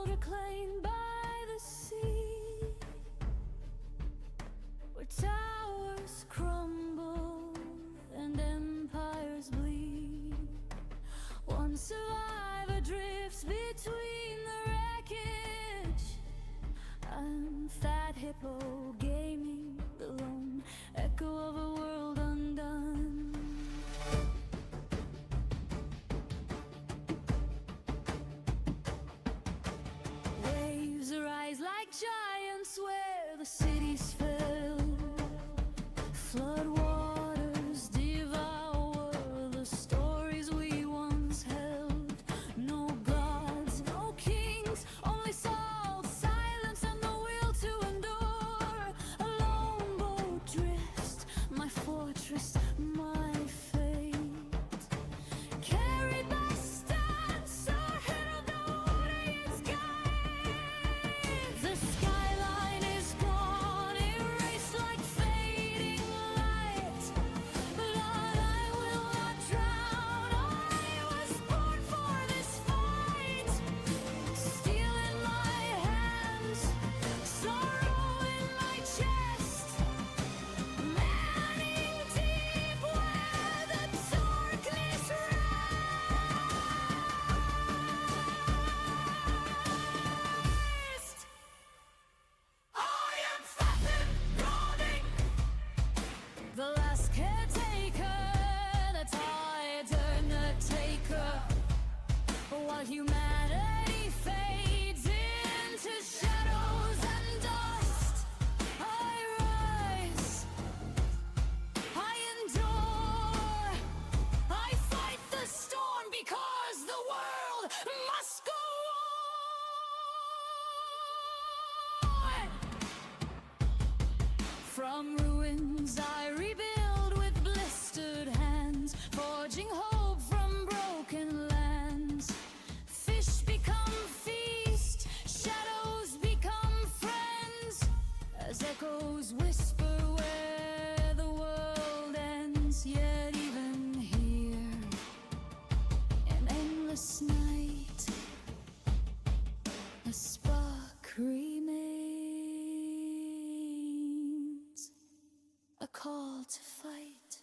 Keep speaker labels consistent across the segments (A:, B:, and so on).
A: reclaimed by the sea, where towers crumble and empires bleed. One survivor drifts between the wreckage. I'm Fat Hippo gaming, the lone echo of a world undone. Waves rise like giants where the cities fell. Flood waters devour the stories we once held. No gods, no kings, only salt, silence, and the will to endure. A lone boat drifts, my fortress, my fate. Carried by stance ahead of the water's gate. The skyline is gone, erased like fading light. But I will not drown. I was born for this fight. Steel in my hands, sorrow in my chest. Manning deep where the darkness rests. I am Fatten Running, the last caretaker, the tide's undertaker. While humanity fades into shadows and dust, I rise, I endure, I fight the storm because the world must go on. From ruins I rebuild with blistered hands, forging hope from broken lands. Fish become feast, shadows become friends, as echoes whisper where the world ends. Yet even here, an endless night, a spark remains, a call to fight.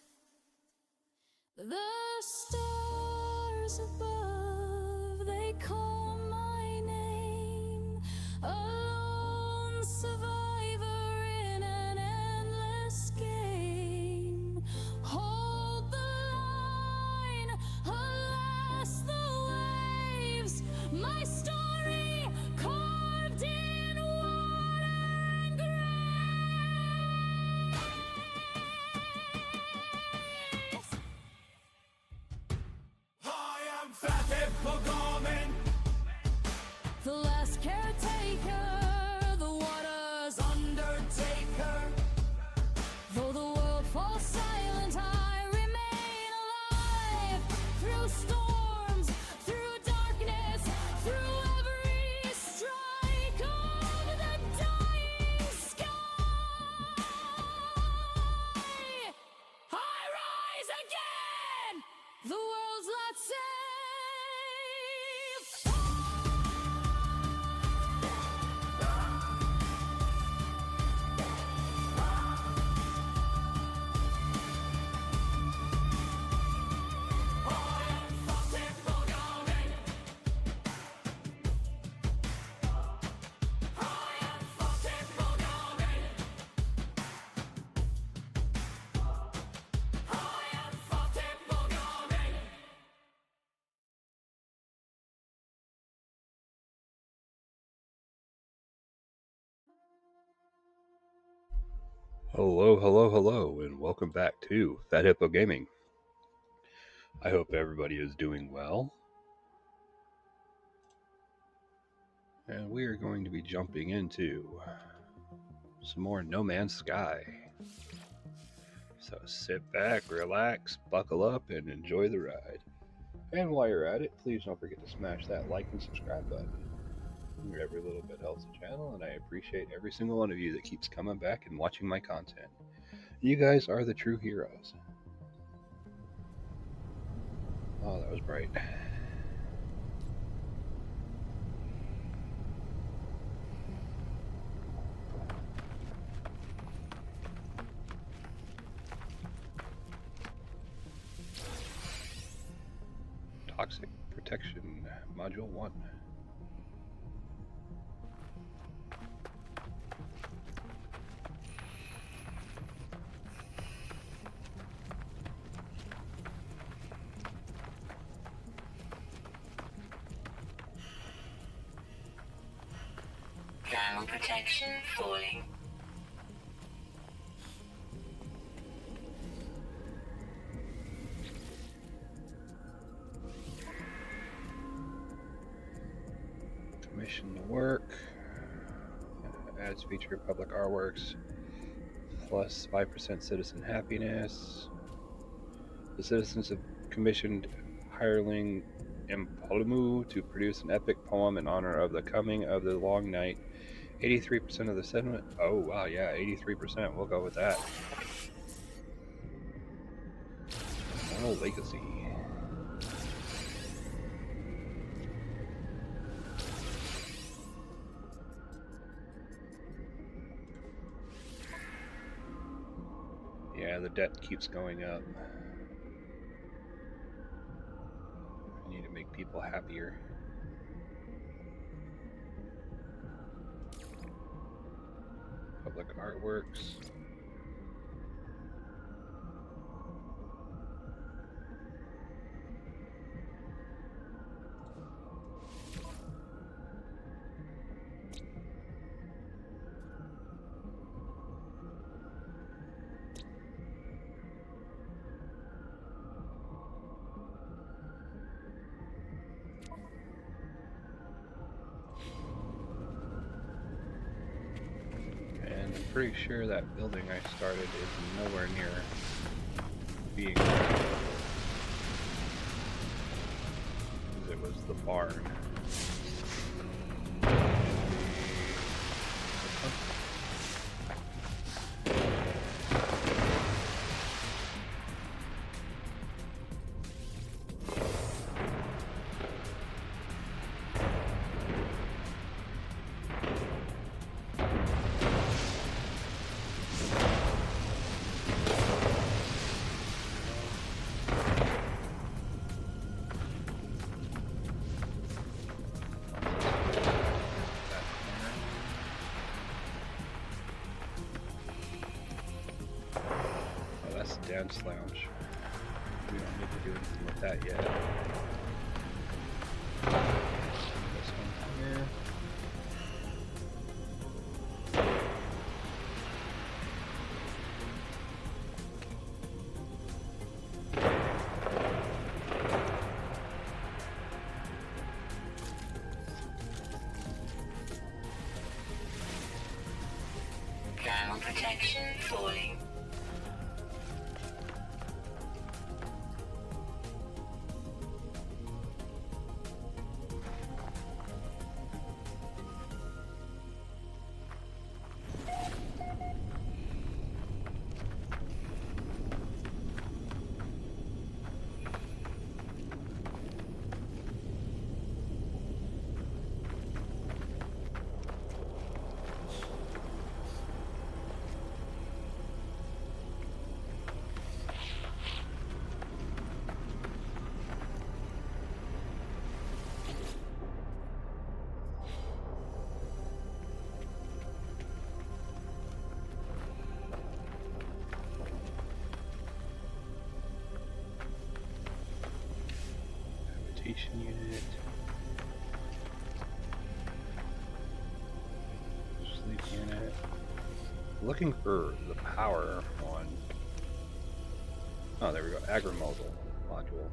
A: The stars above, they call my name. A lone survivor in an endless game. Hold the line, alas the waves. My story carved in water and grace.
B: I am Fat Hippo Garmin,
A: The last caretaker, the water's undertaker. Though the world falls silent, I remain alive. Through storms, through darkness, through every strike of the dying sky. I rise again! The world's not safe.
C: Hello, and welcome back to Fat Hippo Gaming. I hope everybody is doing well. And we are going to be jumping into some more No Man's Sky. So sit back, relax, buckle up, and enjoy the ride. And while you're at it, please don't forget to smash that like and subscribe button. Every little bit helps the channel, and I appreciate every single one of you that keeps coming back and watching my content. You guys are the true heroes. Oh, that was bright. Toxic Protection Module 1.
D: Thermal protection falling.
C: Commission the work. Adds feature public artworks. Plus 5% citizen happiness. The citizens have commissioned hireling Empolumu to produce an epic poem in honor of the coming of the long night. 83% of the sentiment. Oh, wow, yeah, 83%. We'll go with that. Moral Legacy. Yeah, the debt keeps going up. I need to make people happier. Public artworks. And I'm pretty sure that building I started is nowhere near being because it was the barn. Dance lounge. We don't need to do anything with that yet. This one here.
D: Thermal protection falling.
C: Unit. Sleep unit. Looking for the power one. Oh, there we go. Agrimodal module.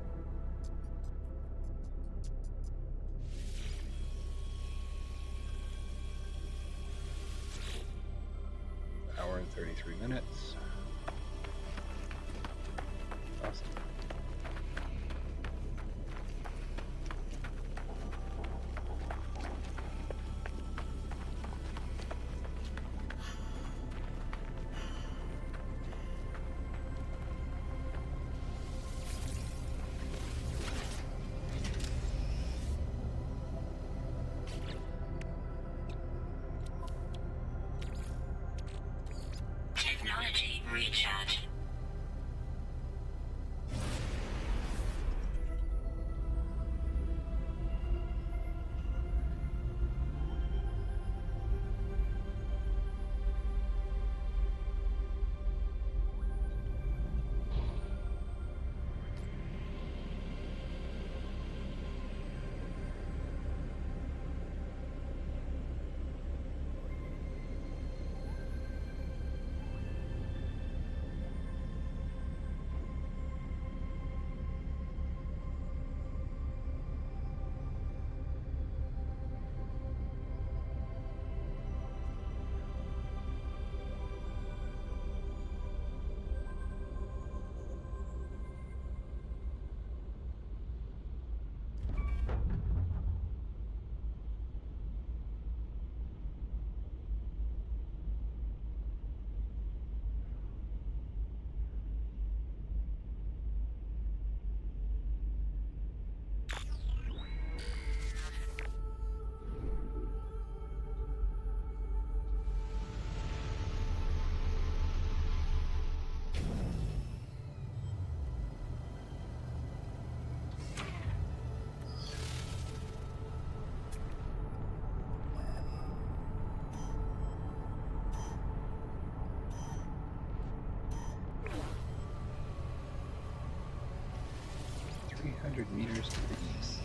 C: Hour and 33 minutes. Awesome.
D: Technology recharge.
C: 300 meters to the east.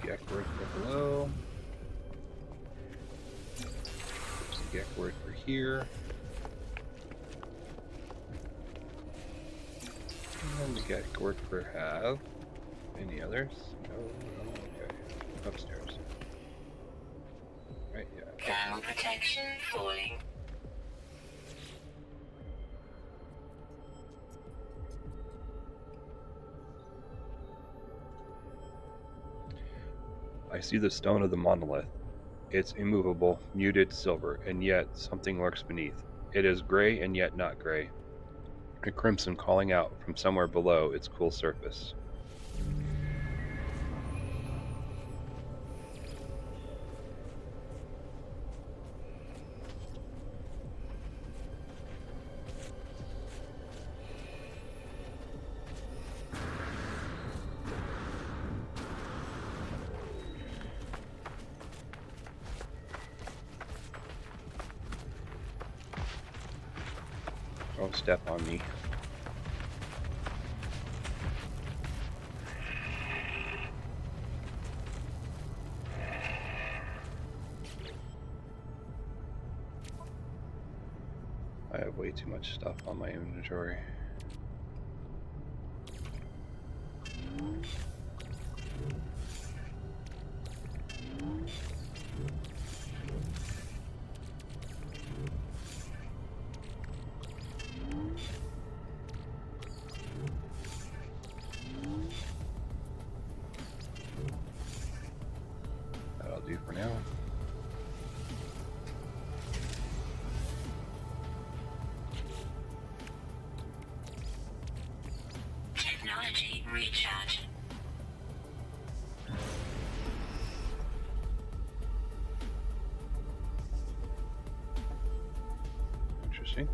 C: Get word for below. Get word for here. And the get word for have. Any others? No, okay. Upstairs. Right, yeah.
D: Thermal protection falling.
C: I see the stone of the monolith. It's immovable, muted silver, and yet something lurks beneath. It is gray and yet not gray. A crimson calling out from somewhere below its cool surface. Don't step on me. I have way too much stuff on my inventory. That'll do for now.
D: Technology recharge.
C: Interesting.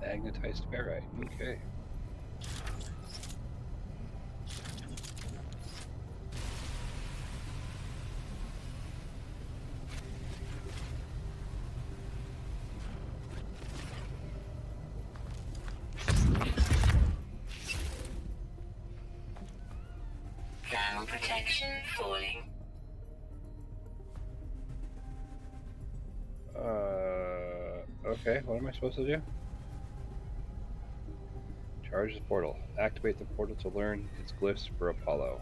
C: Magnetized ferrite. Okay.
D: Thermal protection falling.
C: Okay, what am I supposed to do? Charge the portal. Activate the portal to learn its glyphs for Apollo.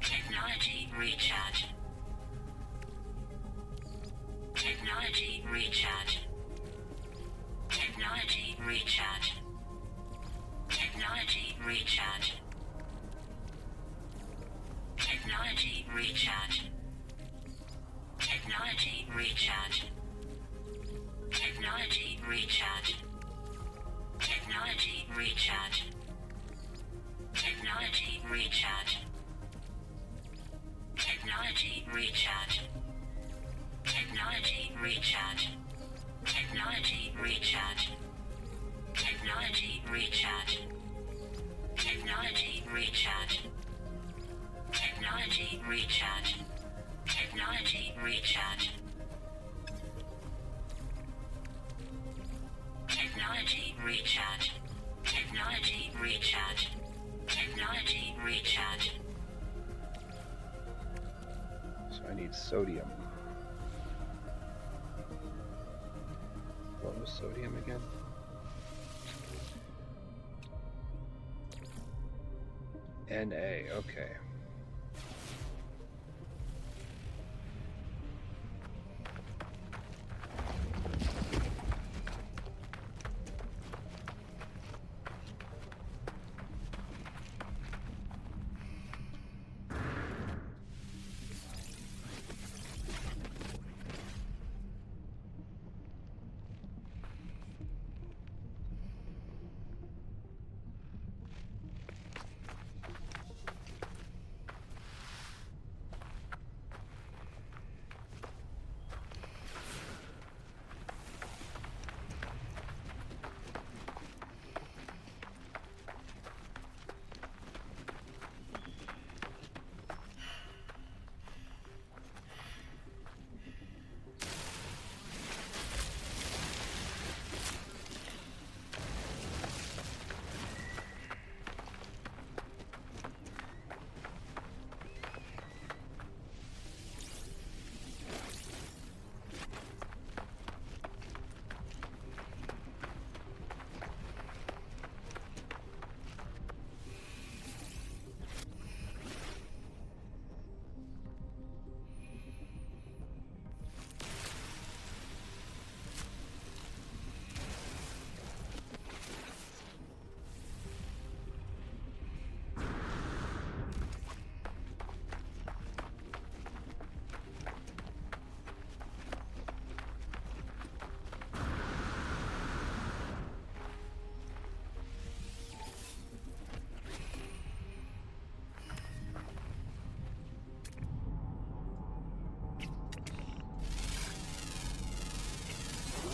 D: Technology recharge. Technology recharge. Technology recharge. Technology recharge. Technology recharge. Technology recharge. Technology recharge. Technology recharge. Technology recharge. Technology recharge. Technology recharge. Technology recharge. Technology recharge. Technology recharge. Technology recharge. Technology recharge. Technology recharge. Technology recharge. Technology recharge.
C: So I need sodium. What was sodium again? Na, okay.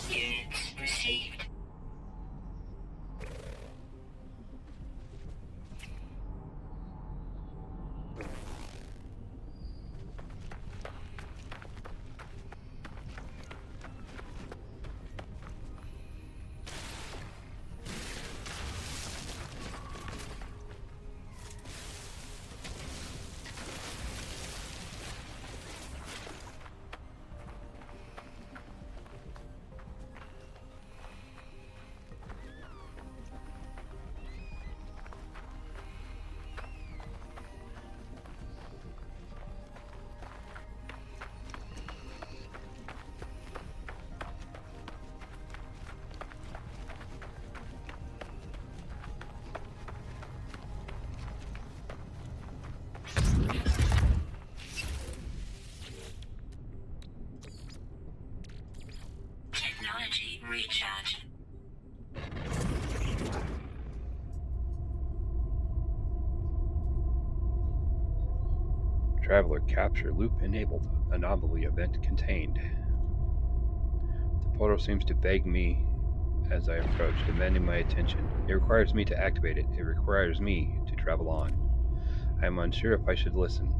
D: Units received. Technology recharge.
C: Traveler capture loop enabled. Anomaly event contained. The portal seems to beg me as I approach, demanding my attention. It requires me to activate it. It requires me to travel on. I am unsure if I should listen.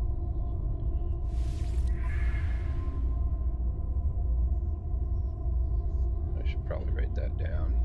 C: I should probably write that down.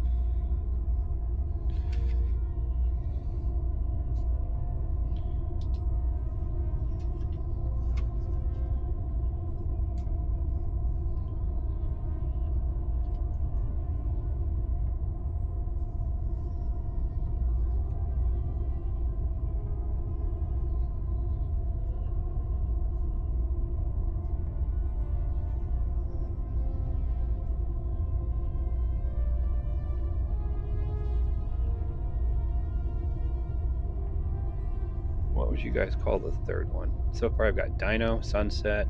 C: What would you guys call the third one? So far I've got Dino, Sunset.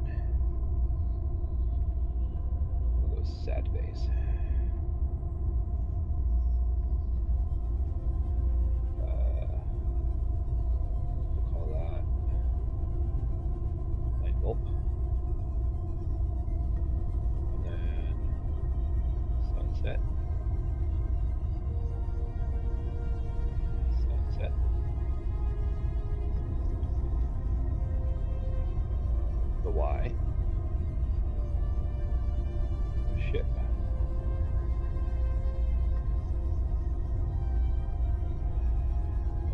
C: Those sad face. We'll call that Light Bulb. And then Sunset. Sunset. The Y. Ship.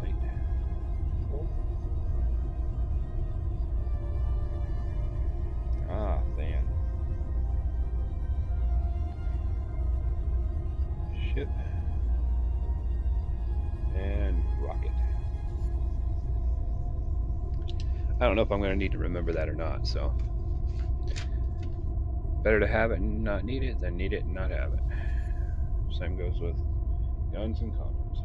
C: Light. Bulb. Ah, fan. Ship. And rocket. I don't know if I'm going to need to remember that or not, so better to have it and not need it than need it and not have it. Same goes with guns and condoms.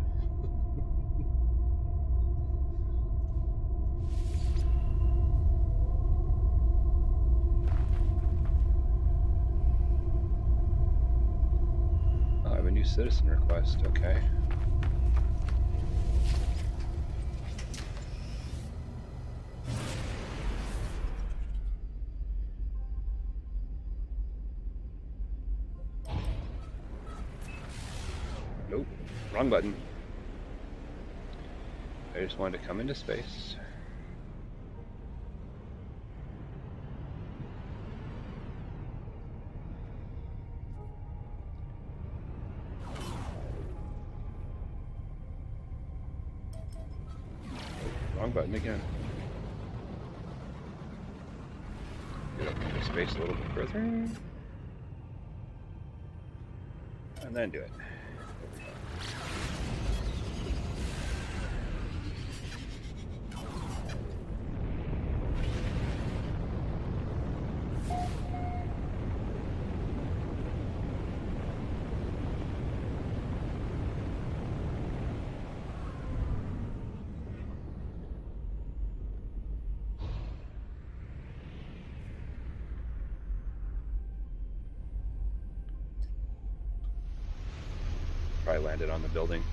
C: Oh, I have a new citizen request, okay. Nope, wrong button. I just wanted to come into space. Wrong button again. Get up into space a little bit further. And then do it. Probably landed on the building.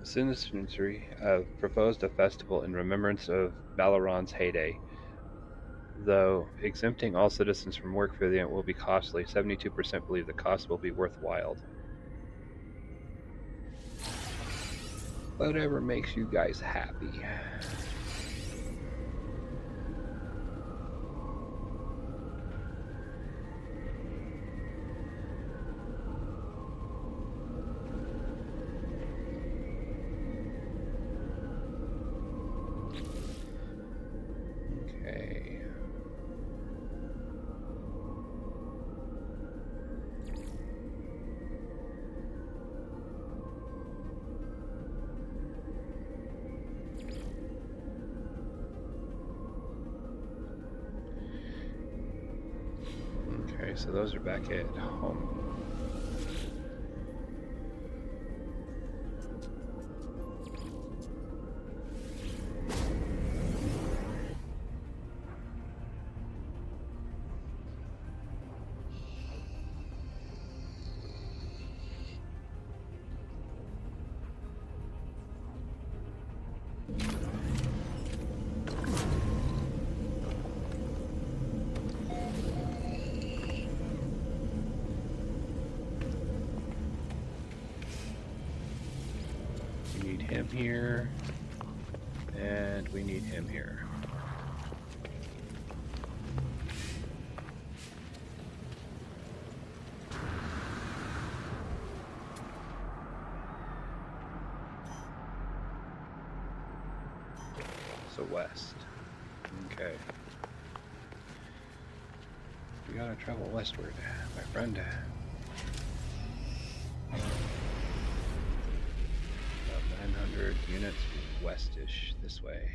C: The citizenry have proposed a festival in remembrance of Balaron's heyday. Though exempting all citizens from work for the event will be costly, 72% believe the cost will be worthwhile. Whatever makes you guys happy. Okay. Okay, so those are back at home. We need him here. And we need him here. So west. Okay. We gotta travel westward, my friend. About 900 units westish this way.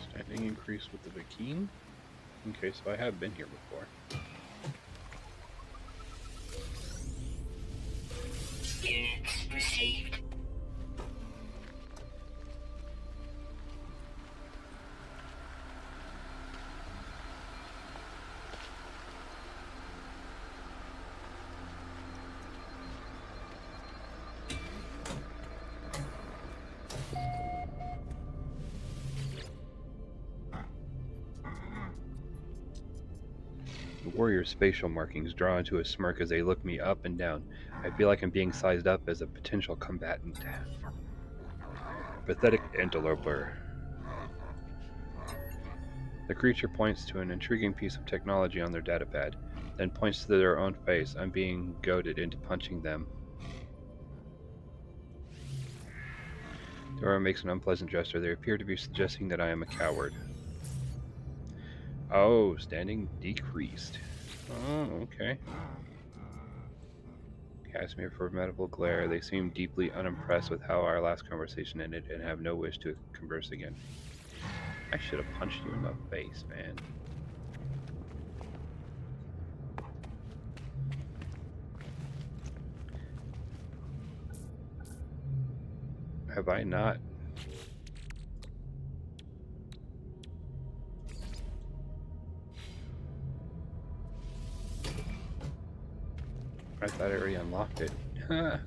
C: Standing increase with the Vikine? Okay, so I have been here before.
D: Units received.
C: The warrior's facial markings draw into a smirk as they look me up and down. I feel like I'm being sized up as a potential combatant. Pathetic interloper. The creature points to an intriguing piece of technology on their datapad, then points to their own face. I'm being goaded into punching them. Dora makes an unpleasant gesture. They appear to be suggesting that I am a coward. Oh, standing decreased. Oh, okay. Cast me a formidable glare. They seem deeply unimpressed with how our last conversation ended and have no wish to converse again. I should have punched you in the face, man. Have I not I thought I already unlocked it. Huh.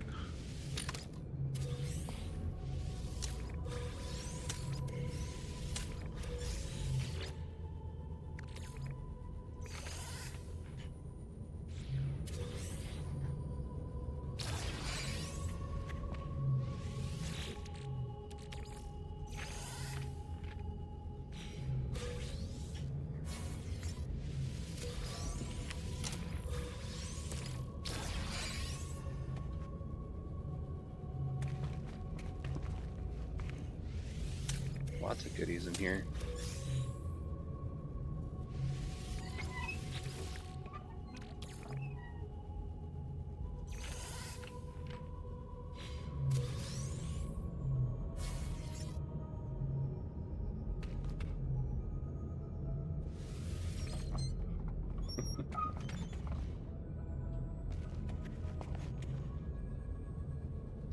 C: Lots of goodies in here.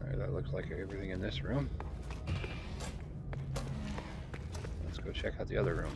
C: Alright, that looks like everything in this room. Let's go check out the other room.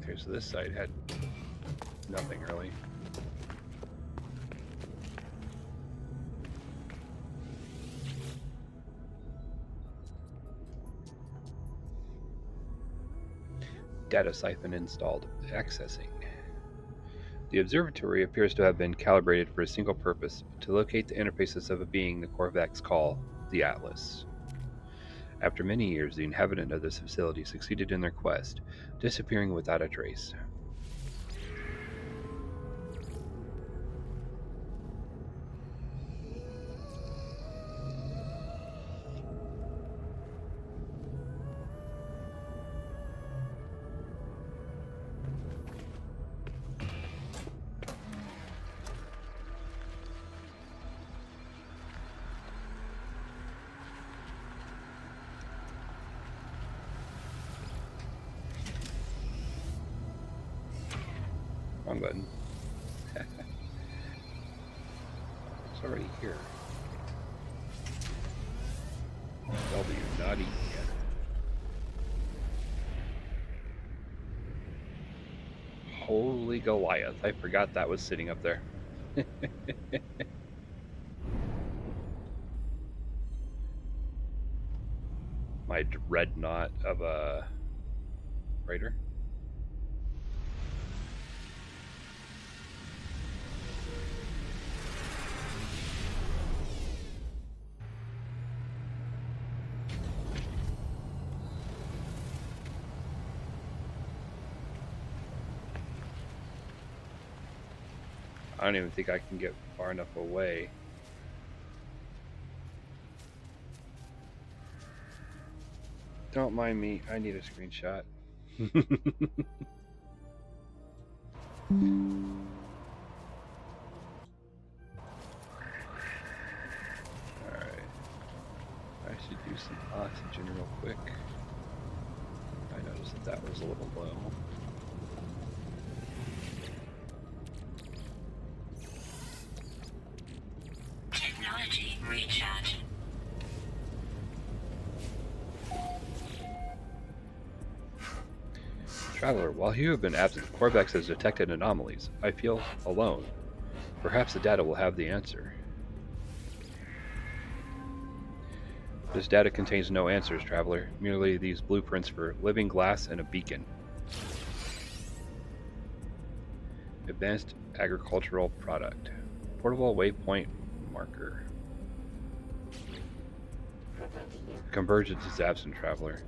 C: Okay, so this side had nothing really. Data siphon installed. Accessing. The observatory appears to have been calibrated for a single purpose, to locate the interfaces of a being the Korvax call the Atlas. After many years, the inhabitant of this facility succeeded in their quest, disappearing without a trace. Wrong button. It's already here. W, not E. Holy Goliath, I forgot that was sitting up there. My dreadnought of a raider. I don't even think I can get far enough away. Don't mind me, I need a screenshot. Alright. I should do some oxygen real quick. I noticed that was a little low.
D: Technology recharge.
C: Traveler, while you have been absent, Korvax has detected anomalies. I feel alone. Perhaps the data will have the answer. This data contains no answers, Traveler. Merely these blueprints for living glass and a beacon. Advanced agricultural product. Portable waypoint marker. Convergence is absent, Traveler.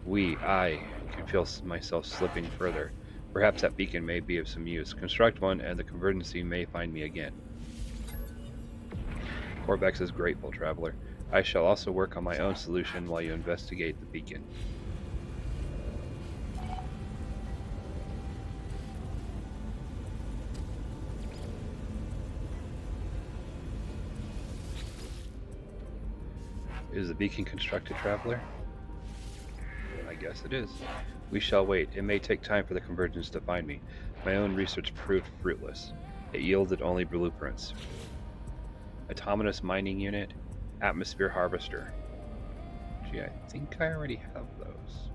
C: I can feel myself slipping further. Perhaps that beacon may be of some use. Construct one and the convergency may find me again. Corvex is grateful, traveler. I shall also work on my own solution while you investigate the beacon. Is the beacon constructed, traveler? I guess it is. We shall wait. It may take time for the convergence to find me. My own research proved fruitless. It yielded only blueprints. Autonomous mining unit, atmosphere harvester. Gee, I think I already have those.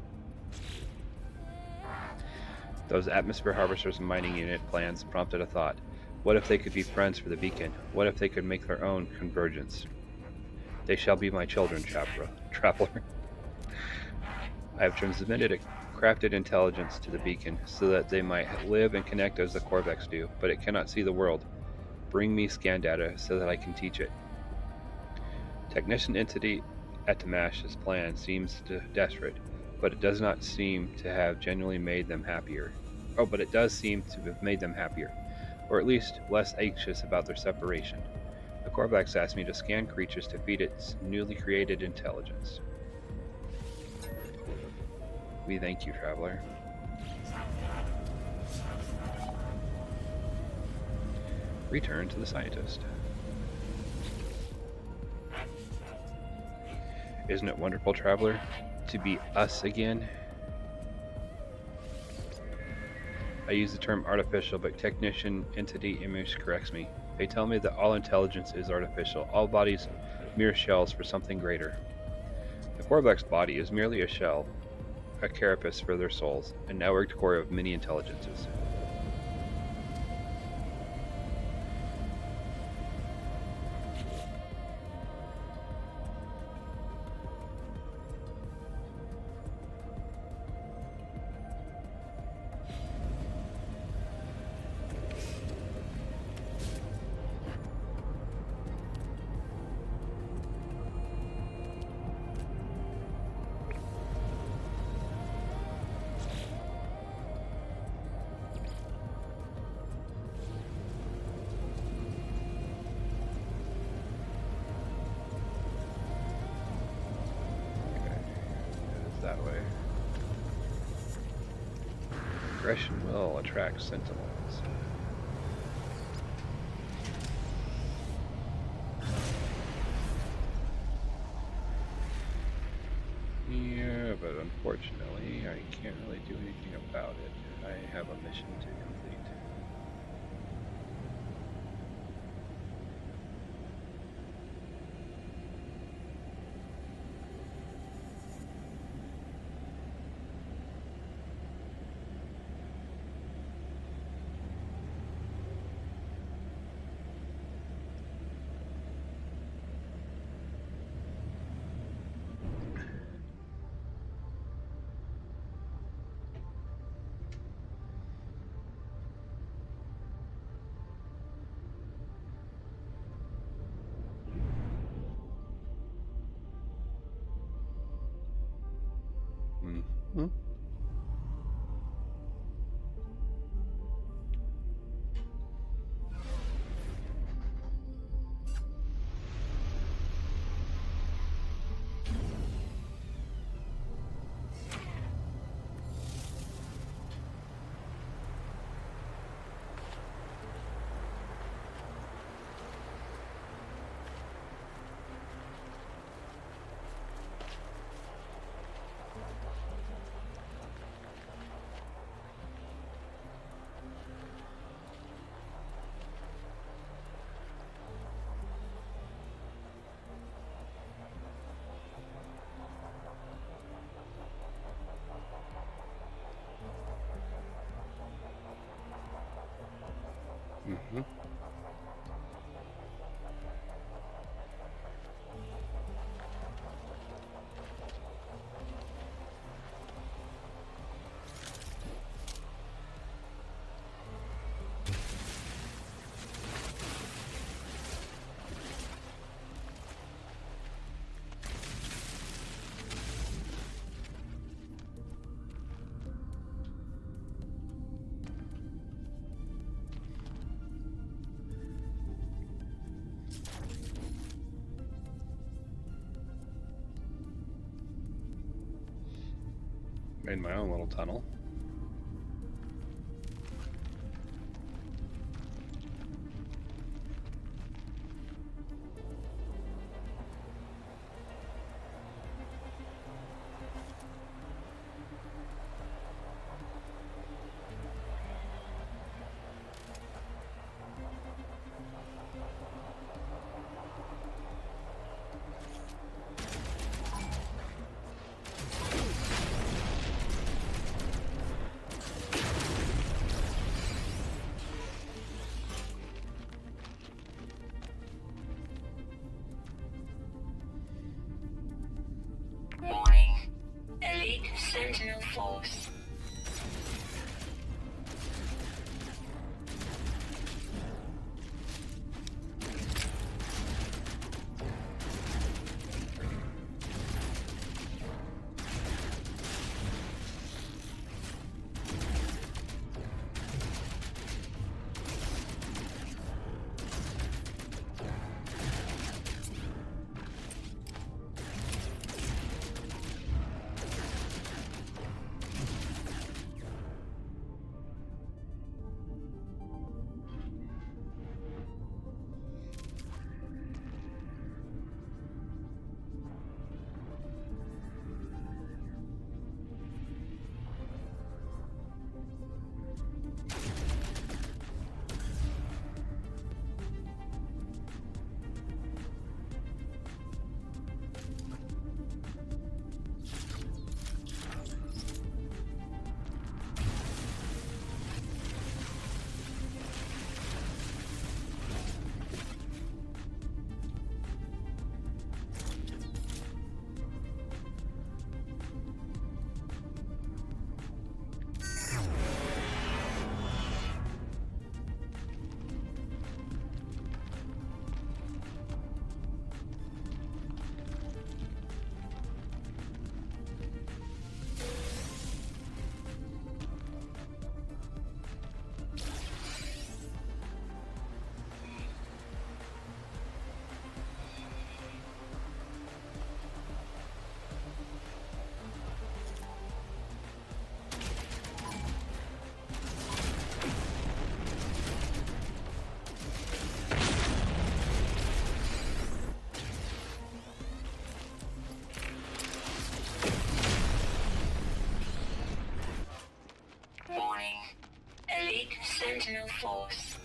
C: Those atmosphere harvesters and mining unit plans prompted a thought. What if they could be friends for the beacon? What if they could make their own convergence? They shall be my children, traveler. I have transmitted a crafted intelligence to the beacon so that they might live and connect as the Corvex do, but it cannot see the world. Bring me scan data so that I can teach it. Technician entity at Tamash's plan seems desperate, but it does not seem to have genuinely made them happier. Oh, but it does seem to have made them happier, or at least less anxious about their separation. The Corvex asked me to scan creatures to feed its newly created intelligence. We thank you, traveler. Return to the scientist. Isn't it wonderful, traveler, to be us again? I use the term artificial, but technician entity image corrects me. They tell me that all intelligence is artificial, all bodies mere shells for something greater. The Corvex body is merely a shell, a carapace for their souls, a networked core of many intelligences. That way. Aggression will attract sentinels. Yeah, but unfortunately, I can't really do anything about it. I have a mission to complete. Mm-hmm. Mm-hmm. Made my own little tunnel.
D: Warning. Elite Sentinel Force. Warning. Elite Sentinel Force.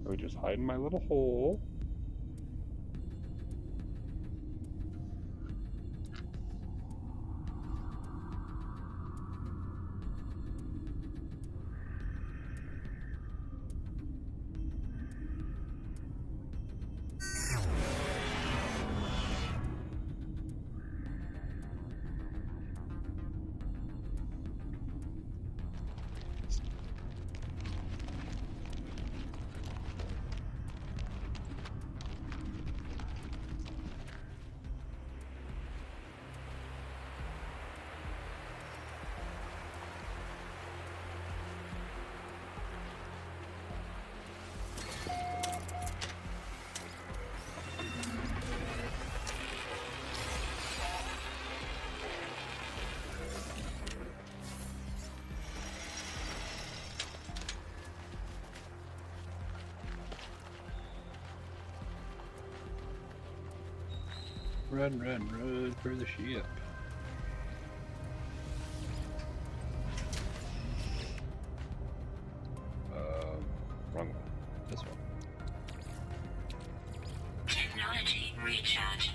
C: I would just hide in my little hole. Run, run, run for the ship. Wrong one. This one.
D: Technology recharge.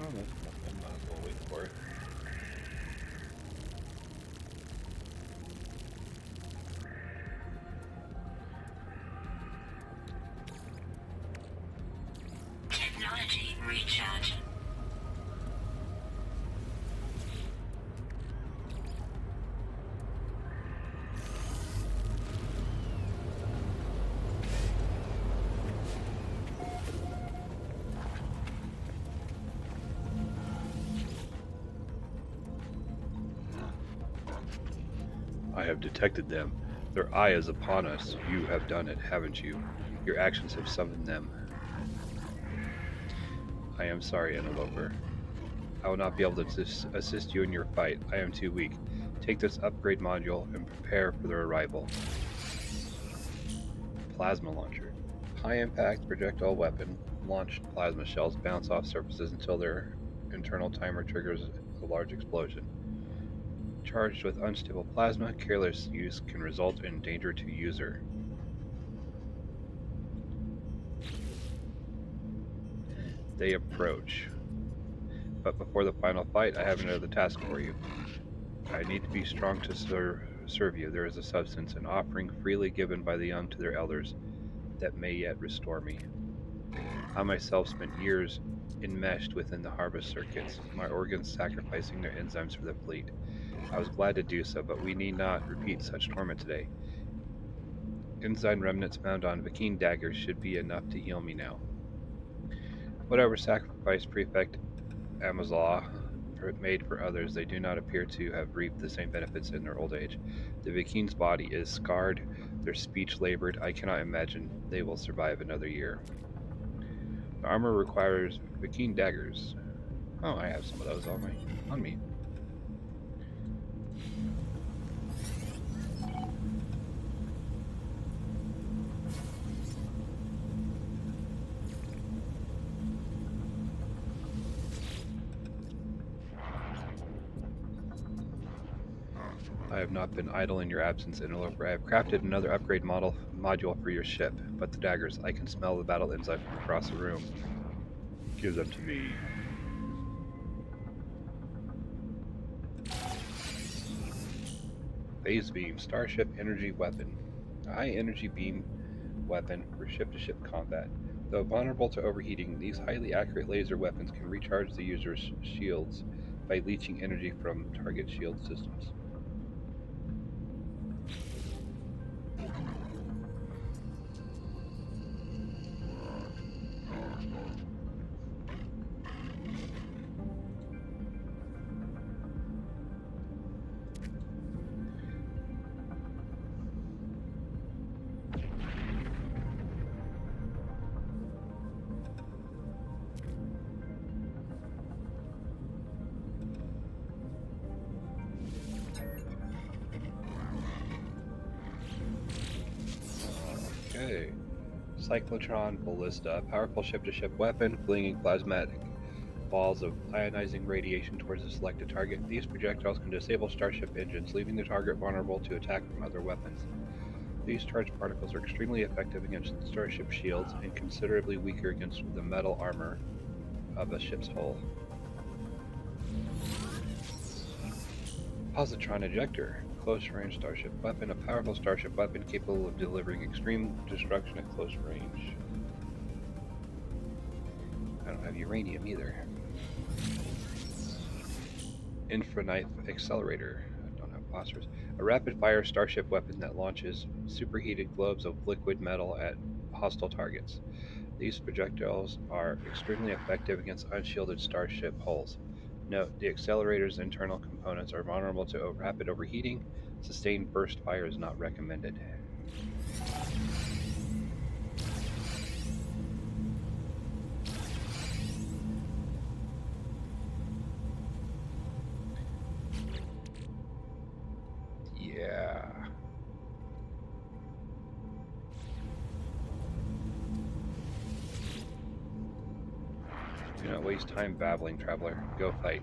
C: Oh, that's nothing. Might as well wait for it.
D: Technology recharge.
C: I have detected them. Their eye is upon us. You have done it, haven't you? Your actions have summoned them. I am sorry, interloper. I will not be able to assist you in your fight. I am too weak. Take this upgrade module and prepare for their arrival. Plasma launcher. High impact projectile weapon. Launched plasma shells bounce off surfaces until their internal timer triggers a large explosion. Charged with unstable plasma, careless use can result in danger to user. They approach. But before the final fight, I have another task for you. I need to be strong to serve you. There is a substance, an offering freely given by the young to their elders, that may yet restore me. I myself spent years enmeshed within the harvest circuits, my organs sacrificing their enzymes for the fleet. I was glad to do so, but we need not repeat such torment today. Enzyme remnants found on Vakine daggers should be enough to heal me now. Whatever sacrifice Prefect Amazlaw made for others, they do not appear to have reaped the same benefits in their old age. The Vikine's body is scarred, their speech labored. I cannot imagine they will survive another year. The armor requires Vikine daggers. Oh, I have some of those on me. I have not been idle in your absence, interloper. I have crafted another upgrade module for your ship, but the daggers, I can smell the battle enzyme from across the room. Give them to me. Phase beam, starship energy weapon. High energy beam weapon for ship-to-ship combat. Though vulnerable to overheating, these highly accurate laser weapons can recharge the user's shields by leeching energy from target shield systems. Okay. Cyclotron Ballista, a powerful ship-to-ship weapon, flinging plasmatic balls of ionizing radiation towards a selected target. These projectiles can disable starship engines, leaving the target vulnerable to attack from other weapons. These charged particles are extremely effective against starship shields and considerably weaker against the metal armor of a ship's hull. Positron Ejector, close-range starship weapon, a powerful starship weapon capable of delivering extreme destruction at close range. I don't have uranium either. Infraknife Accelerator, I don't have phosphorus. A rapid-fire starship weapon that launches superheated globes of liquid metal at hostile targets. These projectiles are extremely effective against unshielded starship hulls. Note, the accelerator's internal components are vulnerable to rapid overheating. Sustained burst fire is not recommended. Yeah. Do not waste time babbling, traveler. Go fight.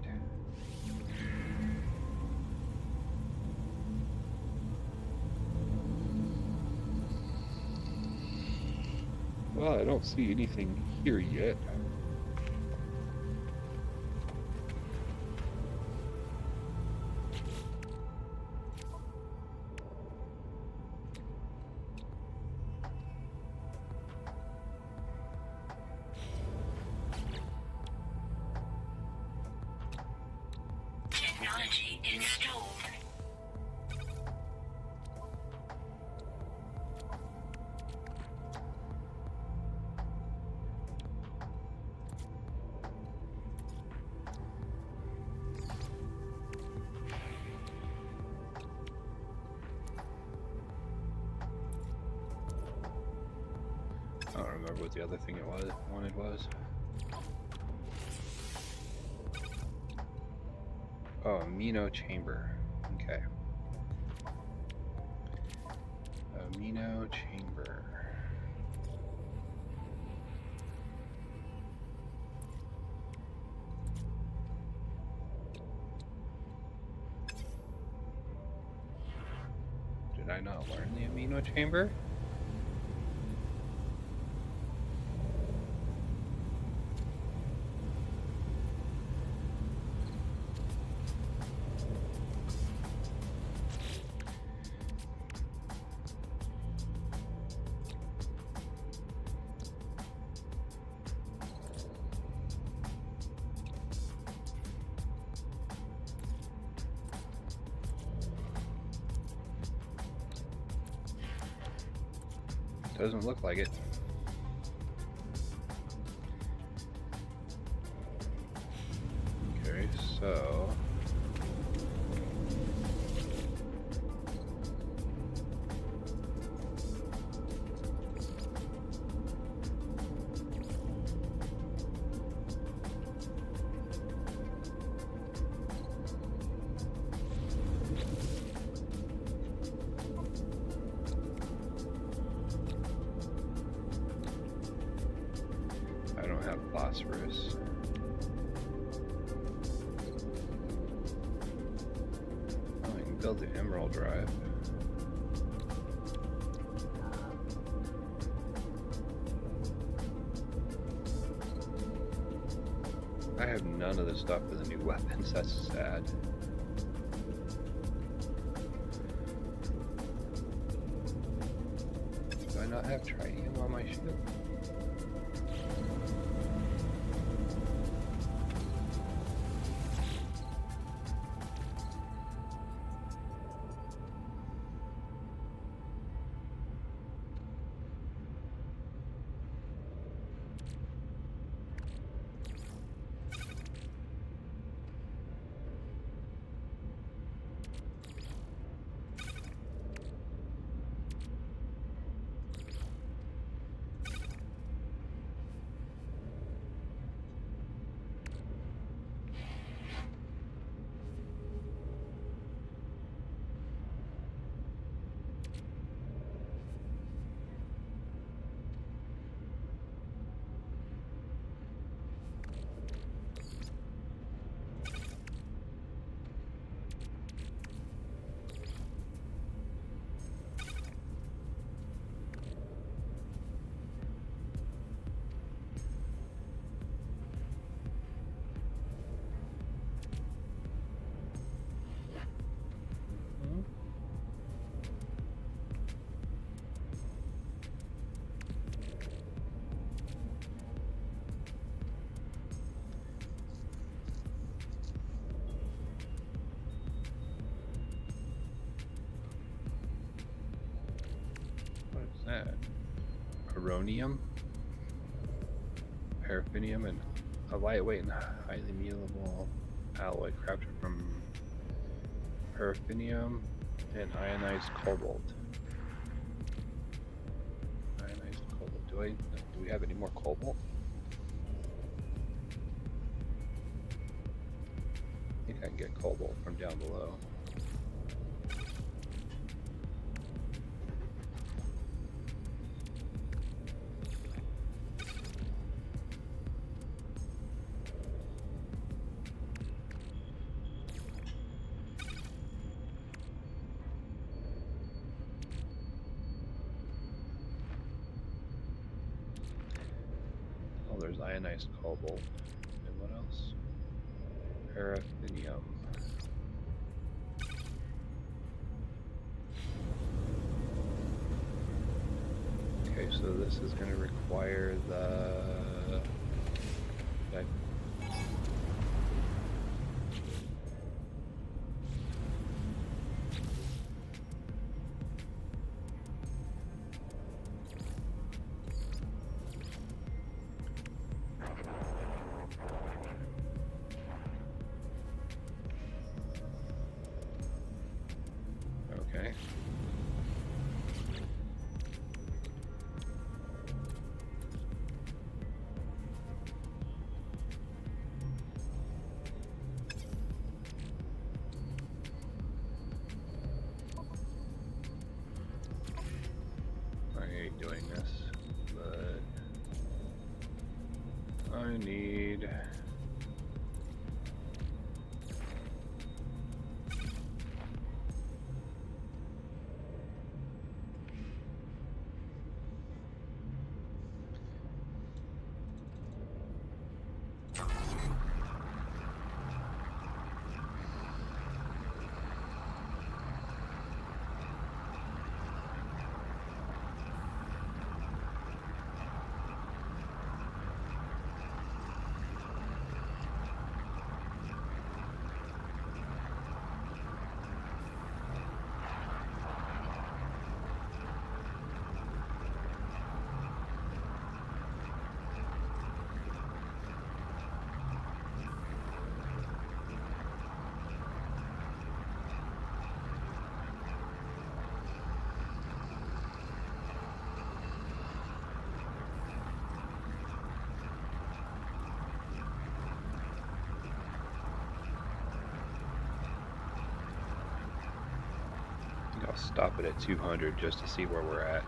C: Well, I don't see anything here yet. remember what the other thing it wanted was. Oh, amino chamber. Okay. Amino chamber. Did I not learn the amino chamber? Doesn't look like it. Okay, so I don't have phosphorus. Oh, I can build the emerald drive. I have none of the stuff for the new weapons. That's sad. Do I not have tritium on my ship? What is that? Aronium, paraffinium, and a lightweight and highly malleable alloy crafted from paraffinium and ionized cobalt. Ionized cobalt. Do we have any more cobalt? I think I can get cobalt from down below. Oh, there's ionized cobalt. And what else? Paraffinium. Okay, so this is going to require the... Okay. Okay. stop it at 200 just to see where we're at.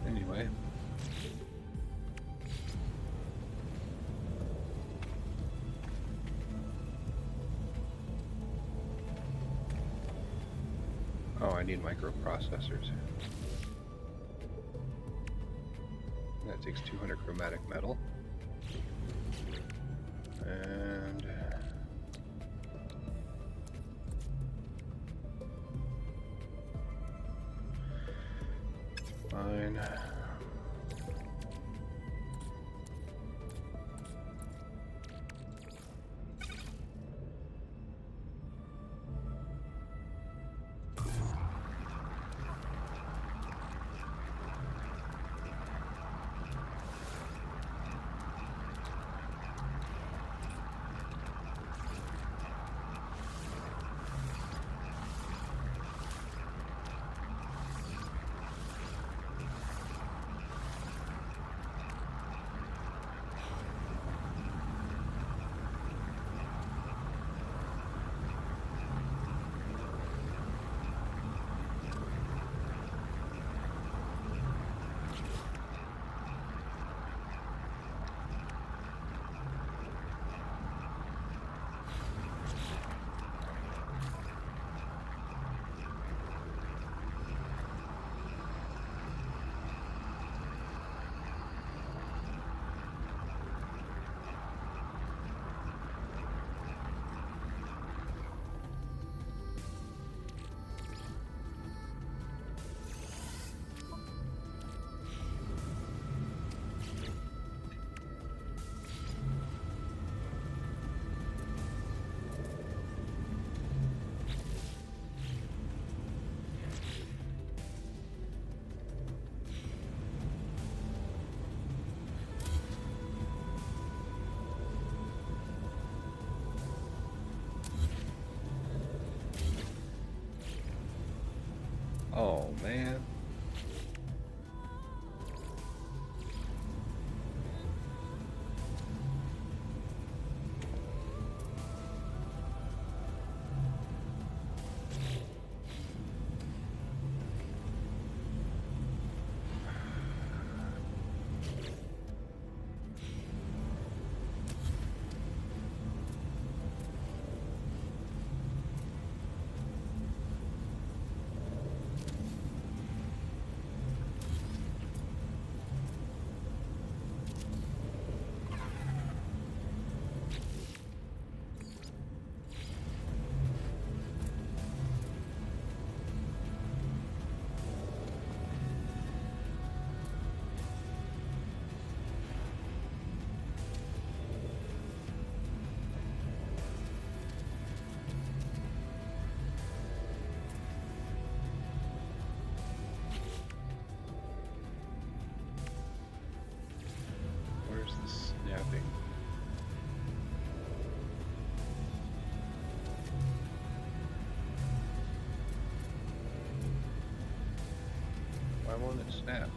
C: Anyway. Oh, I need microprocessors. That takes 200 chromatic metal. And fine. Oh, man. Where's the snapping? Why won't it snap?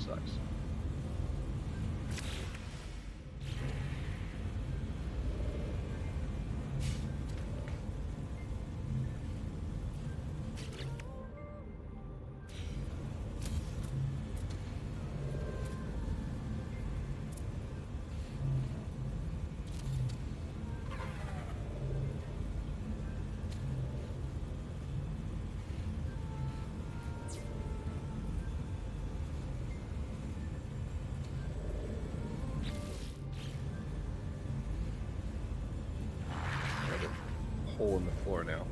C: sucks. Hole in the floor now.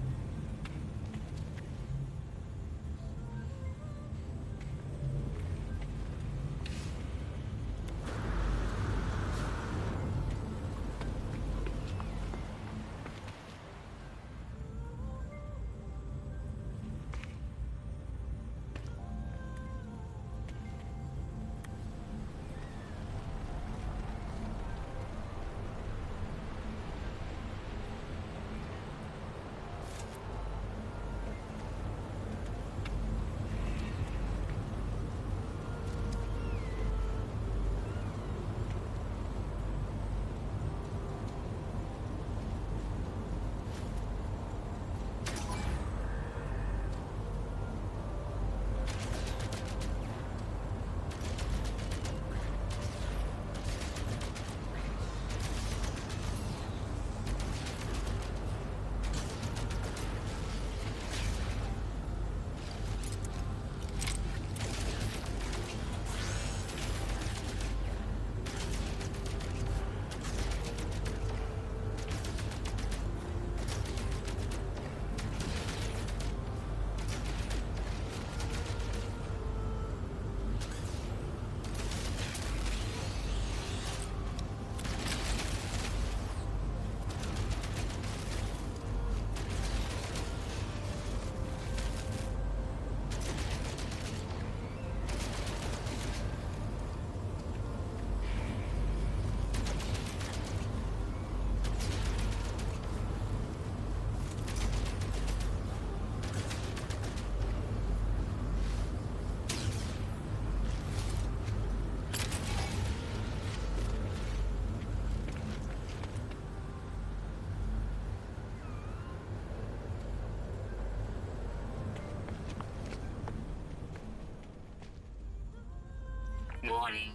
D: Warning.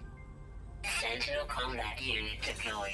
D: Sentinel combat unit deployed.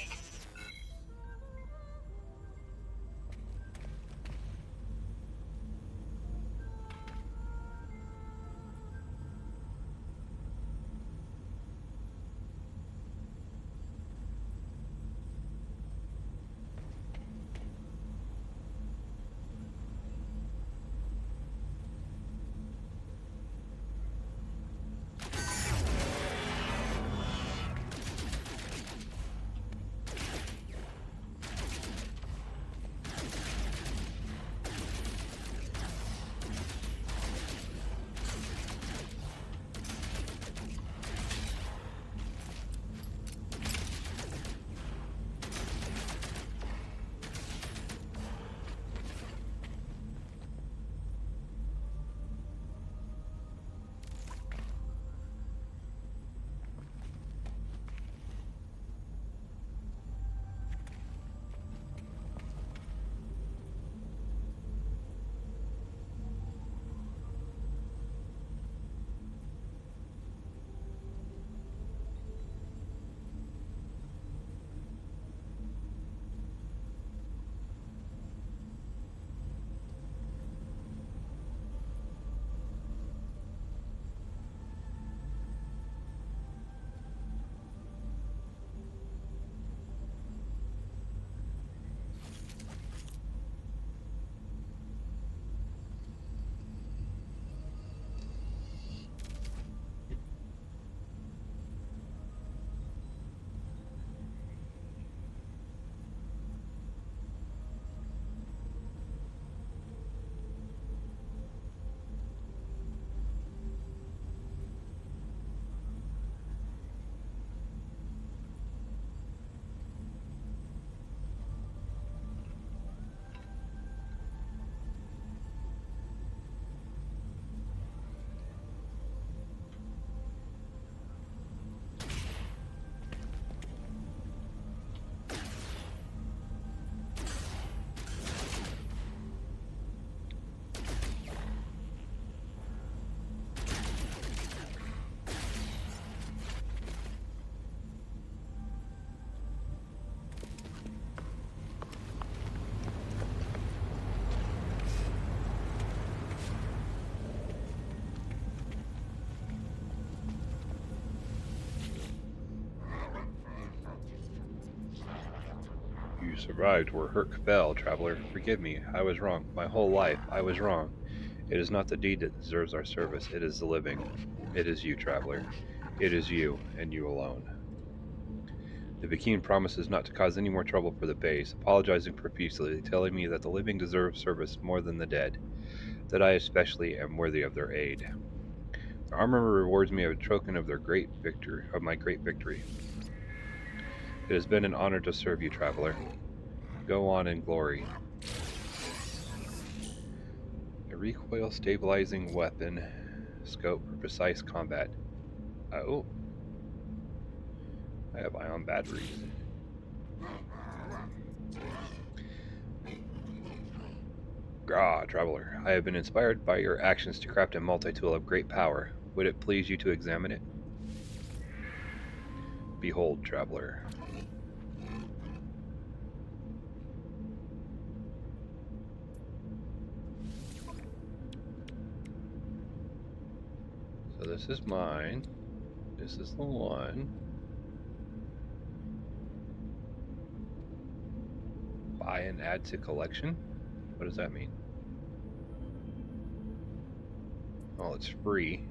C: survived where Herc fell, traveler. Forgive me, I was wrong. My whole life, I was wrong. It is not the deed that deserves our service, it is the living. It is you, traveler. It is you, and you alone. The Vakeen promises not to cause any more trouble for the base, apologizing profusely, telling me that the living deserve service more than the dead, that I especially am worthy of their aid. The armor rewards me a token of my great victory. It has been an honor to serve you, traveler. Go on in glory. A recoil stabilizing weapon scope for precise combat. Oh, I have ion batteries. Traveler, I have been inspired by your actions to craft a multi-tool of great power. Would it please you to examine it? Behold, traveler. So this is mine. This is the one. Buy and add to collection? What does that mean? Oh, it's free.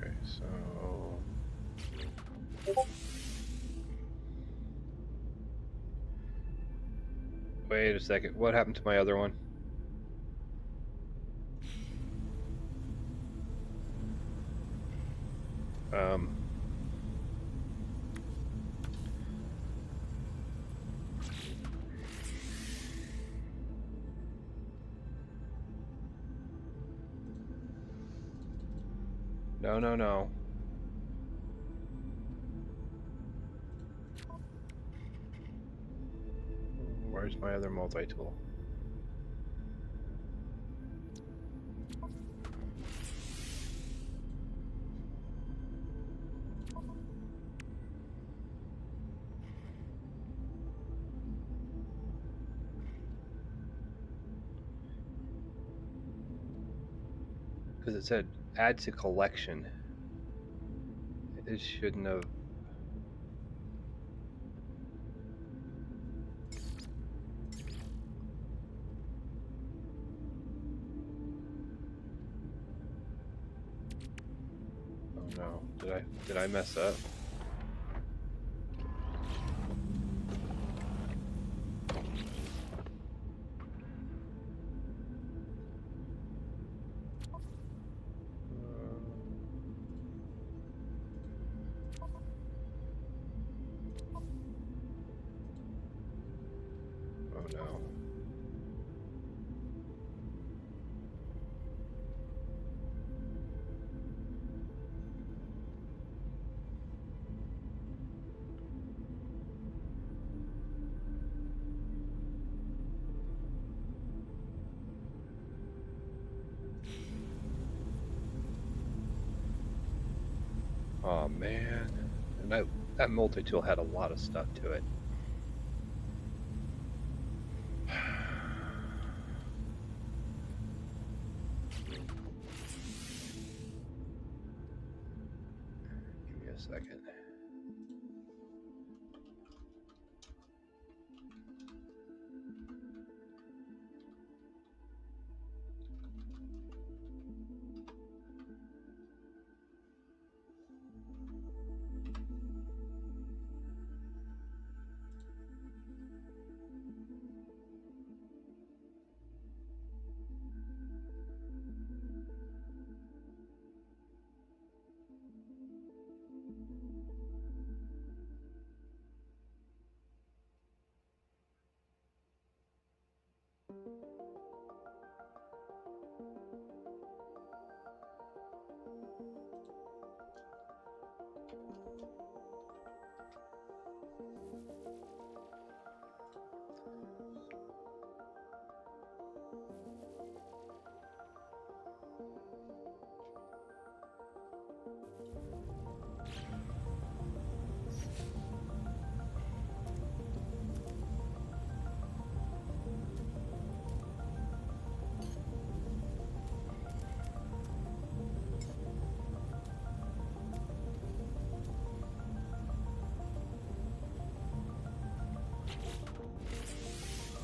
C: Okay, so wait a second. What happened to my other one? Um, no. Where's my other multi-tool? Because it said add to collection. It shouldn't have. Oh no. Did I mess up? Oh no. Oh man. And that multi-tool had a lot of stuff to it. Give me a second.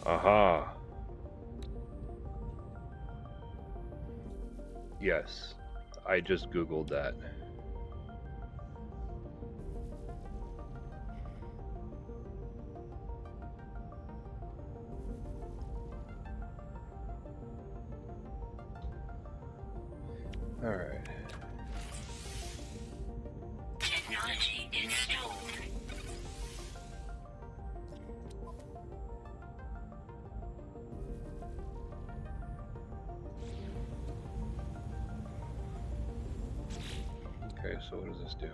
C: Aha. Yes, I just Googled that. Alright.
D: Technology installed.
C: Okay, so what does this do?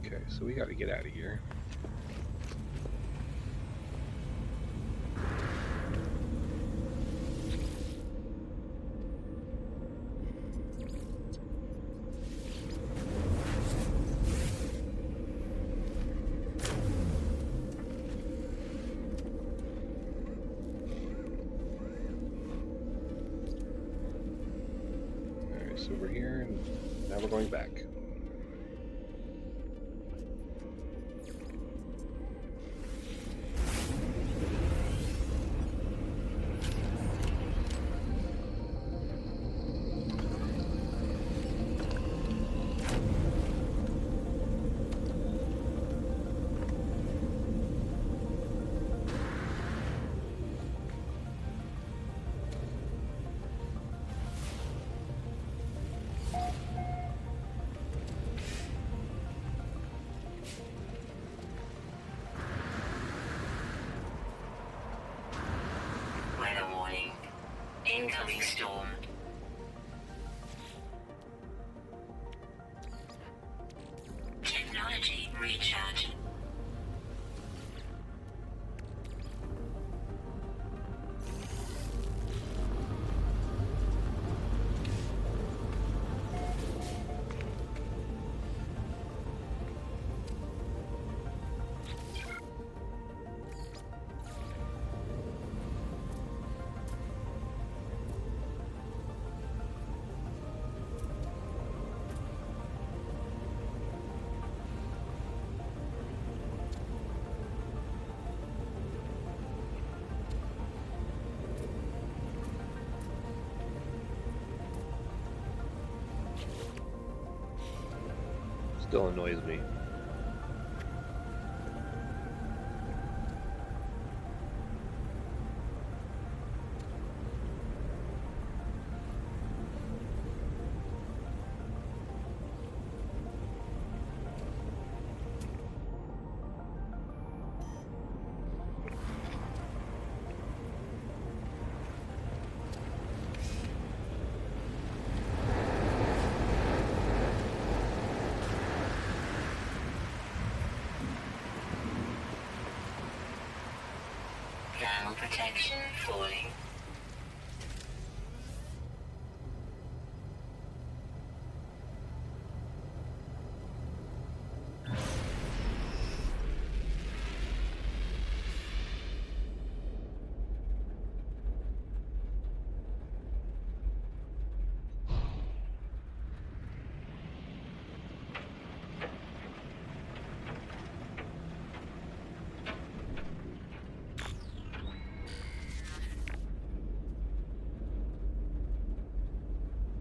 C: Okay, so we gotta get out of here. Alright, so we're here and now we're going back.
D: Weather warning. Incoming storm. Technology recharge.
C: Still annoys me.
D: Thermal protection falling.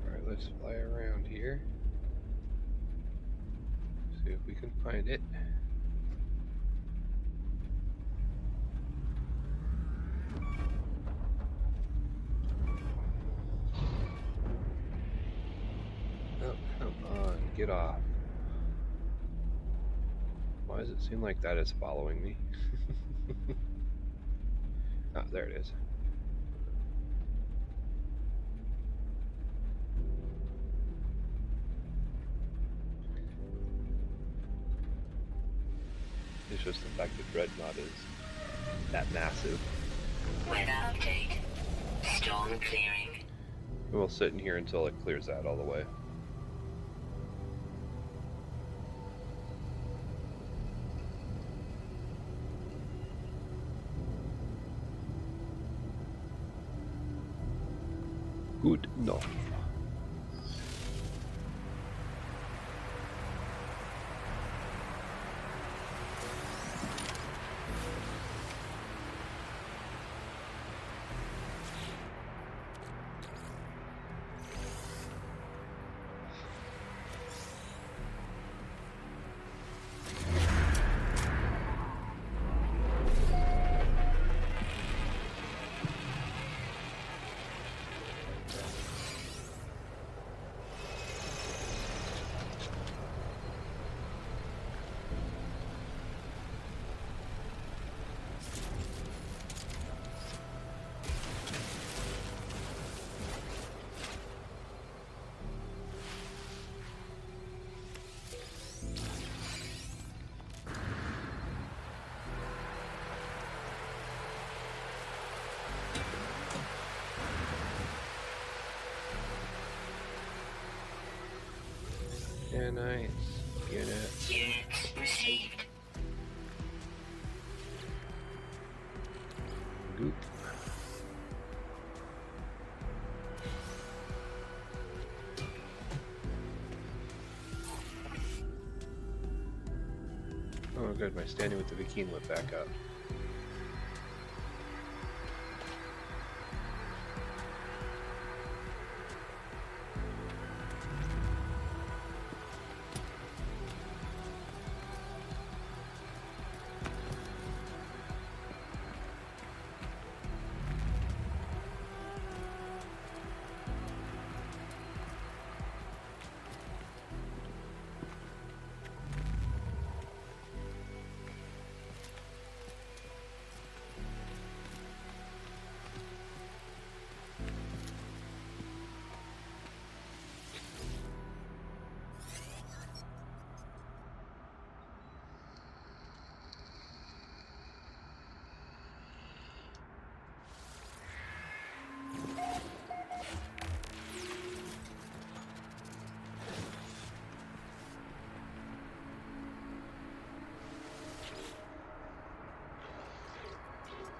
C: Alright, let's fly around here. See if we can find it. Oh, come on, get off. Why does it seem like that is following me? Ah, there it is. It's just the fact that Dreadnought is that massive.
D: Weather update. Storm clearing.
C: We'll sit in here until it clears out all the way. Good enough. Yeah, nice. Unit.
D: Units received.
C: Goop. Oh good, my standing with the Viking went back up.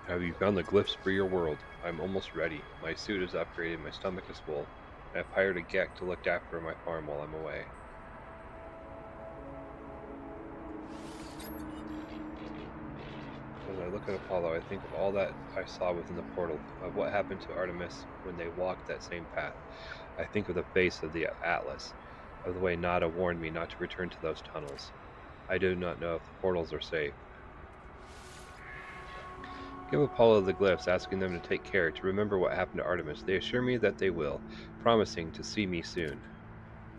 C: Have you found the glyphs for your world? I'm almost ready. My suit is upgraded, my stomach is full. I've hired a Gek to look after my farm while I'm away. As I look at Apollo, I think of all that I saw within the portal, of what happened to Artemis when they walked that same path. I think of the face of the Atlas, of the way Nada warned me not to return to those tunnels. I do not know if the portals are safe. Give Apollo the glyphs, asking them to take care, to remember what happened to Artemis. They assure me that they will, promising to see me soon.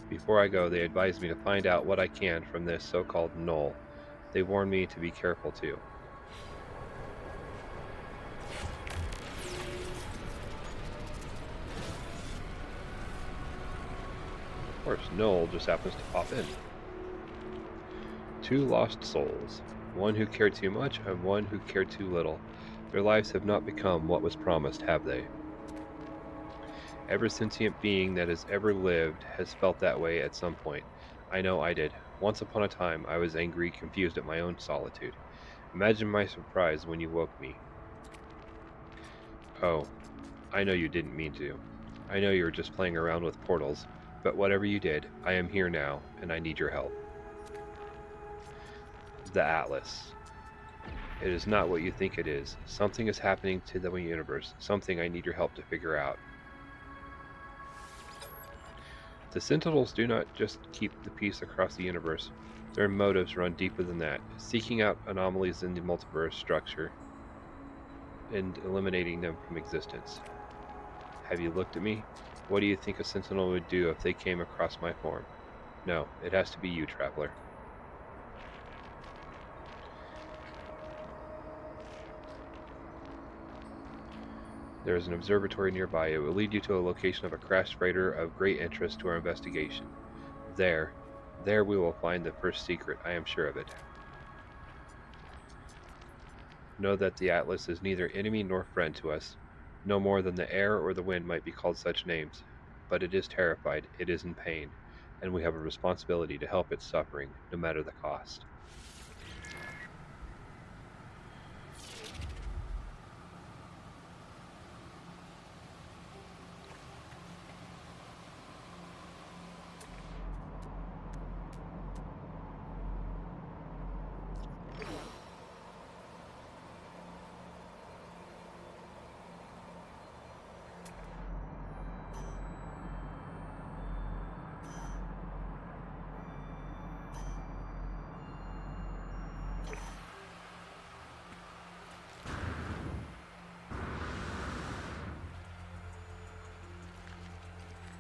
C: Before I go, they advise me to find out what I can from this so-called Null. They warn me to be careful too. Of course, Null just happens to pop in. 2 lost souls. One who cared too much and one who cared too little. Their lives have not become what was promised, have they? Every sentient being that has ever lived has felt that way at some point. I know I did. Once upon a time, I was angry, confused at my own solitude. Imagine my surprise when you woke me. Oh, I know you didn't mean to. I know you were just playing around with portals, but whatever you did, I am here now, and I need your help. The Atlas. It is not what you think it is. Something is happening to the universe, something I need your help to figure out. The Sentinels do not just keep the peace across the universe. Their motives run deeper than that, seeking out anomalies in the multiverse structure and eliminating them from existence. Have you looked at me? What do you think a Sentinel would do if they came across my form? No, it has to be you, Traveler. There is an observatory nearby. It will lead you to a location of a crashed freighter of great interest to our investigation. There we will find the first secret, I am sure of it. Know that the Atlas is neither enemy nor friend to us, no more than the air or the wind might be called such names. But it is terrified, it is in pain, and we have a responsibility to help its suffering, no matter the cost.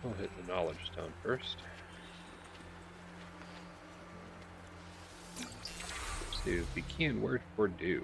C: I'll hit the knowledge stone first. To begin word for do.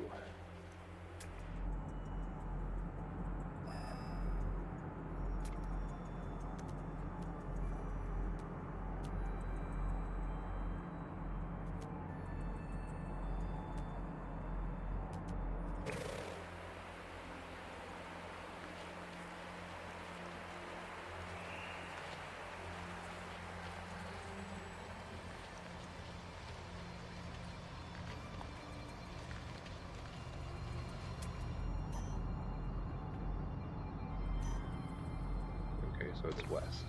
C: Okay, so it's west.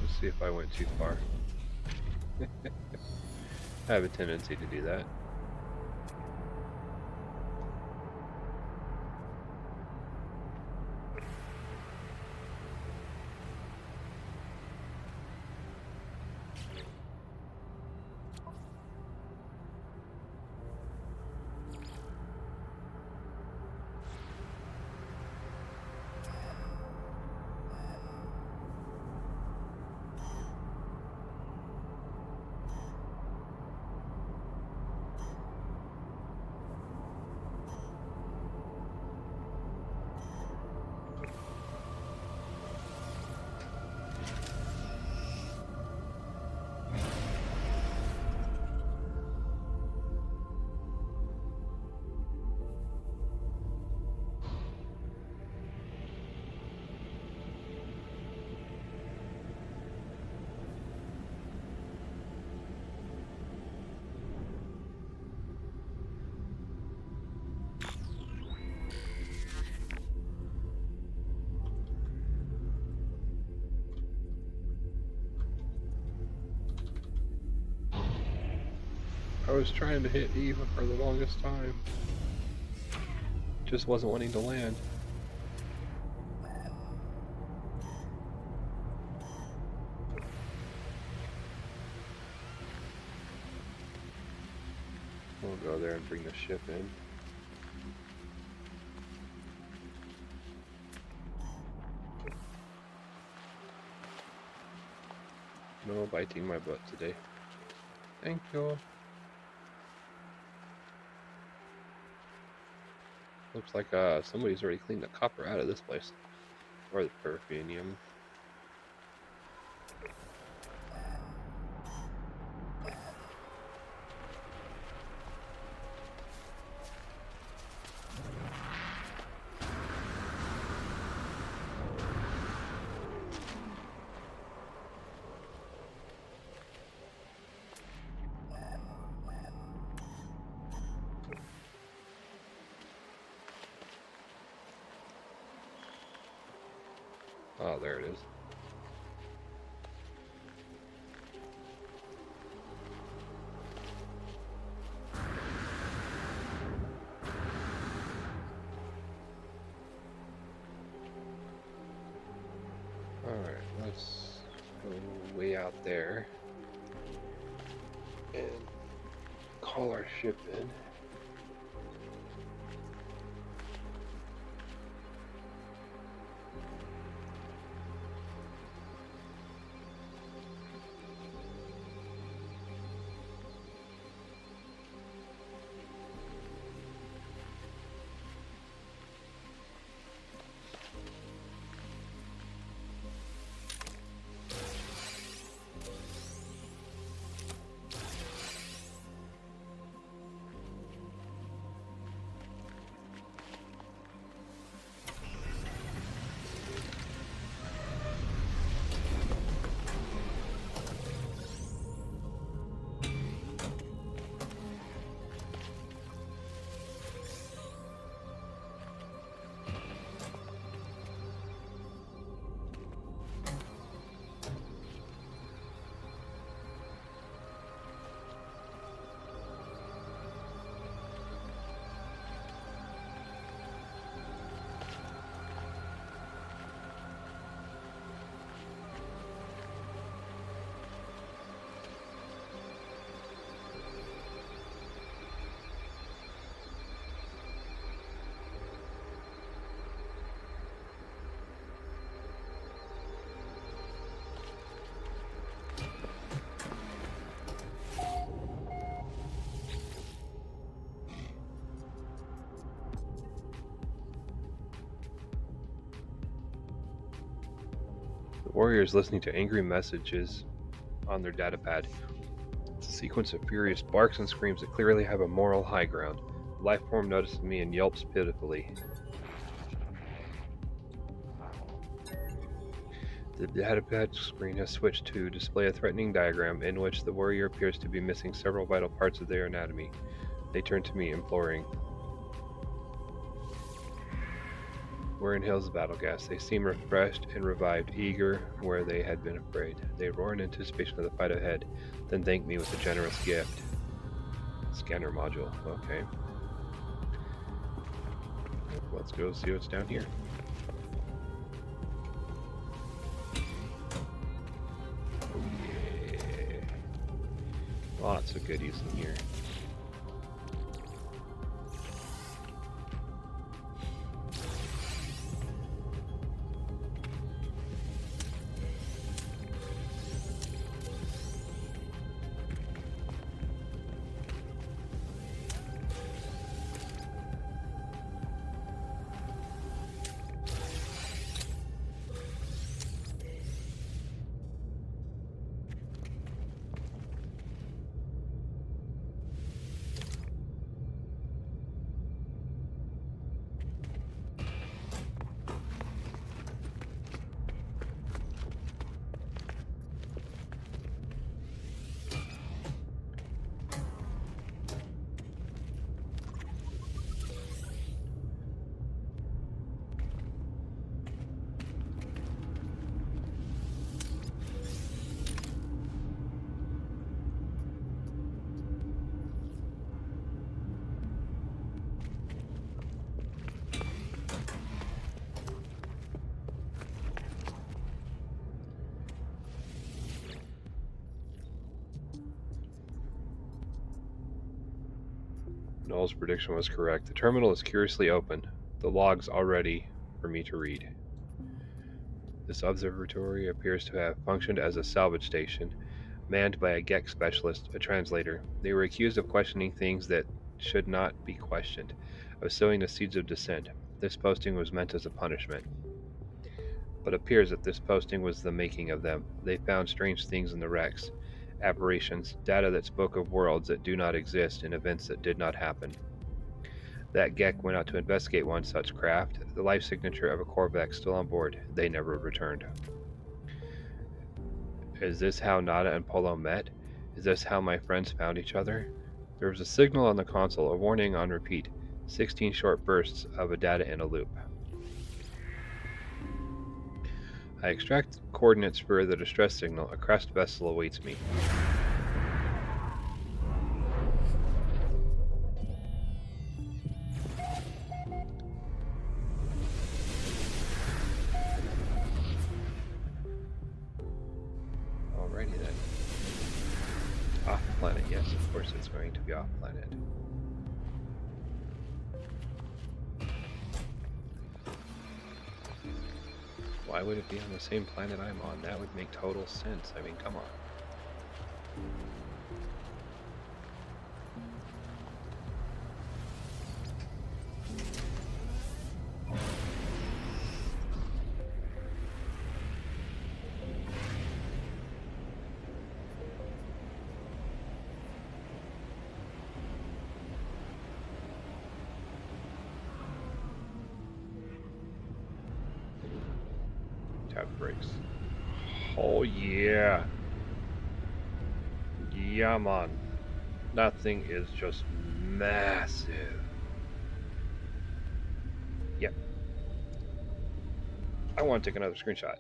C: Let's see if I went too far. I have a tendency to do that. I was trying to hit Eva for the longest time. Just wasn't wanting to land. We'll go there and bring the ship in. No biting my butt today. Thank you. Looks like somebody's already cleaned the copper out of this place. Or the paraffinium. Oh, there it is. Alright, let's go way out there and call our ship in. The warrior is listening to angry messages on their datapad. It's a sequence of furious barks and screams that clearly have a moral high ground. The life form notices me and yelps pitifully. The datapad screen has switched to display a threatening diagram in which the warrior appears to be missing several vital parts of their anatomy. They turn to me, imploring. Warrior inhales the battle gas. They seem refreshed and revived, eager where they had been afraid. They roar in anticipation of the fight ahead, then thank me with a generous gift. Scanner module. Okay. Let's go see what's down here. Lots of goodies in here. Noel's prediction was correct. The terminal is curiously open. The logs all ready for me to read. This observatory appears to have functioned as a salvage station, manned by a GEC specialist, a translator. They were accused of questioning things that should not be questioned, of sowing the seeds of dissent. This posting was meant as a punishment. But it appears that this posting was the making of them. They found strange things in the wrecks. Aberrations, data that spoke of worlds that do not exist and events that did not happen. That GEC went out to investigate one such craft, the life signature of a Corvette still on board. They never returned. Is this how Nada and Polo met? Is this how my friends found each other? There was a signal on the console, a warning on repeat, 16 short bursts of a data in a loop. I extract coordinates for the distress signal. A crashed vessel awaits me. Alrighty then. Off planet, yes, of course it's going to be off planet. Why would it be on the same planet I'm on? That would make total sense. I mean, come on. Tap brakes. Oh yeah. Yeah, man. That thing is just massive. Yep. I want to take another screenshot.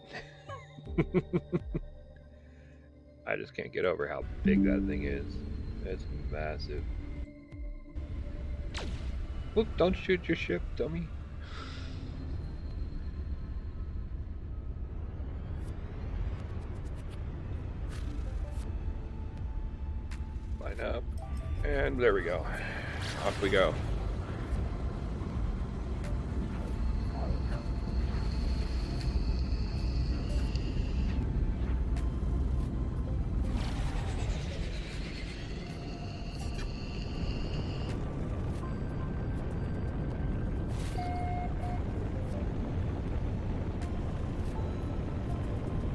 C: I just can't get over how big that thing is. It's massive. Whoop, don't shoot your ship, dummy. Line up. And there we go. Off we go.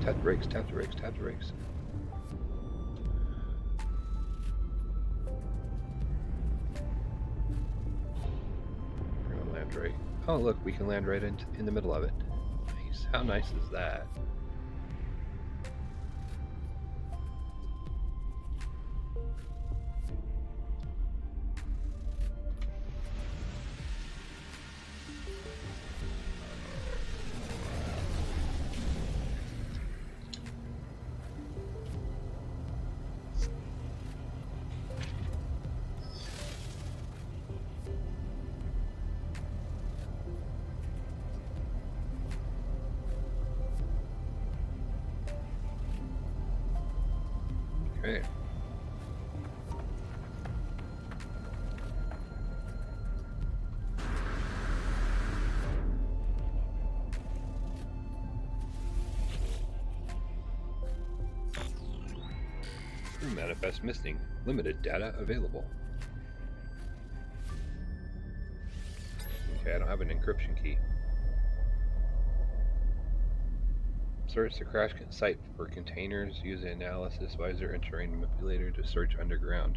C: Tap the brakes, tap the brakes, tap the brakes. We're gonna land right. Oh, look, we can land right in the middle of it. Nice. How nice is that? Okay. Manifest missing. Limited data available. Okay, I don't have an encryption key. Search the crash site for containers. Use the analysis visor and terrain manipulator to search underground.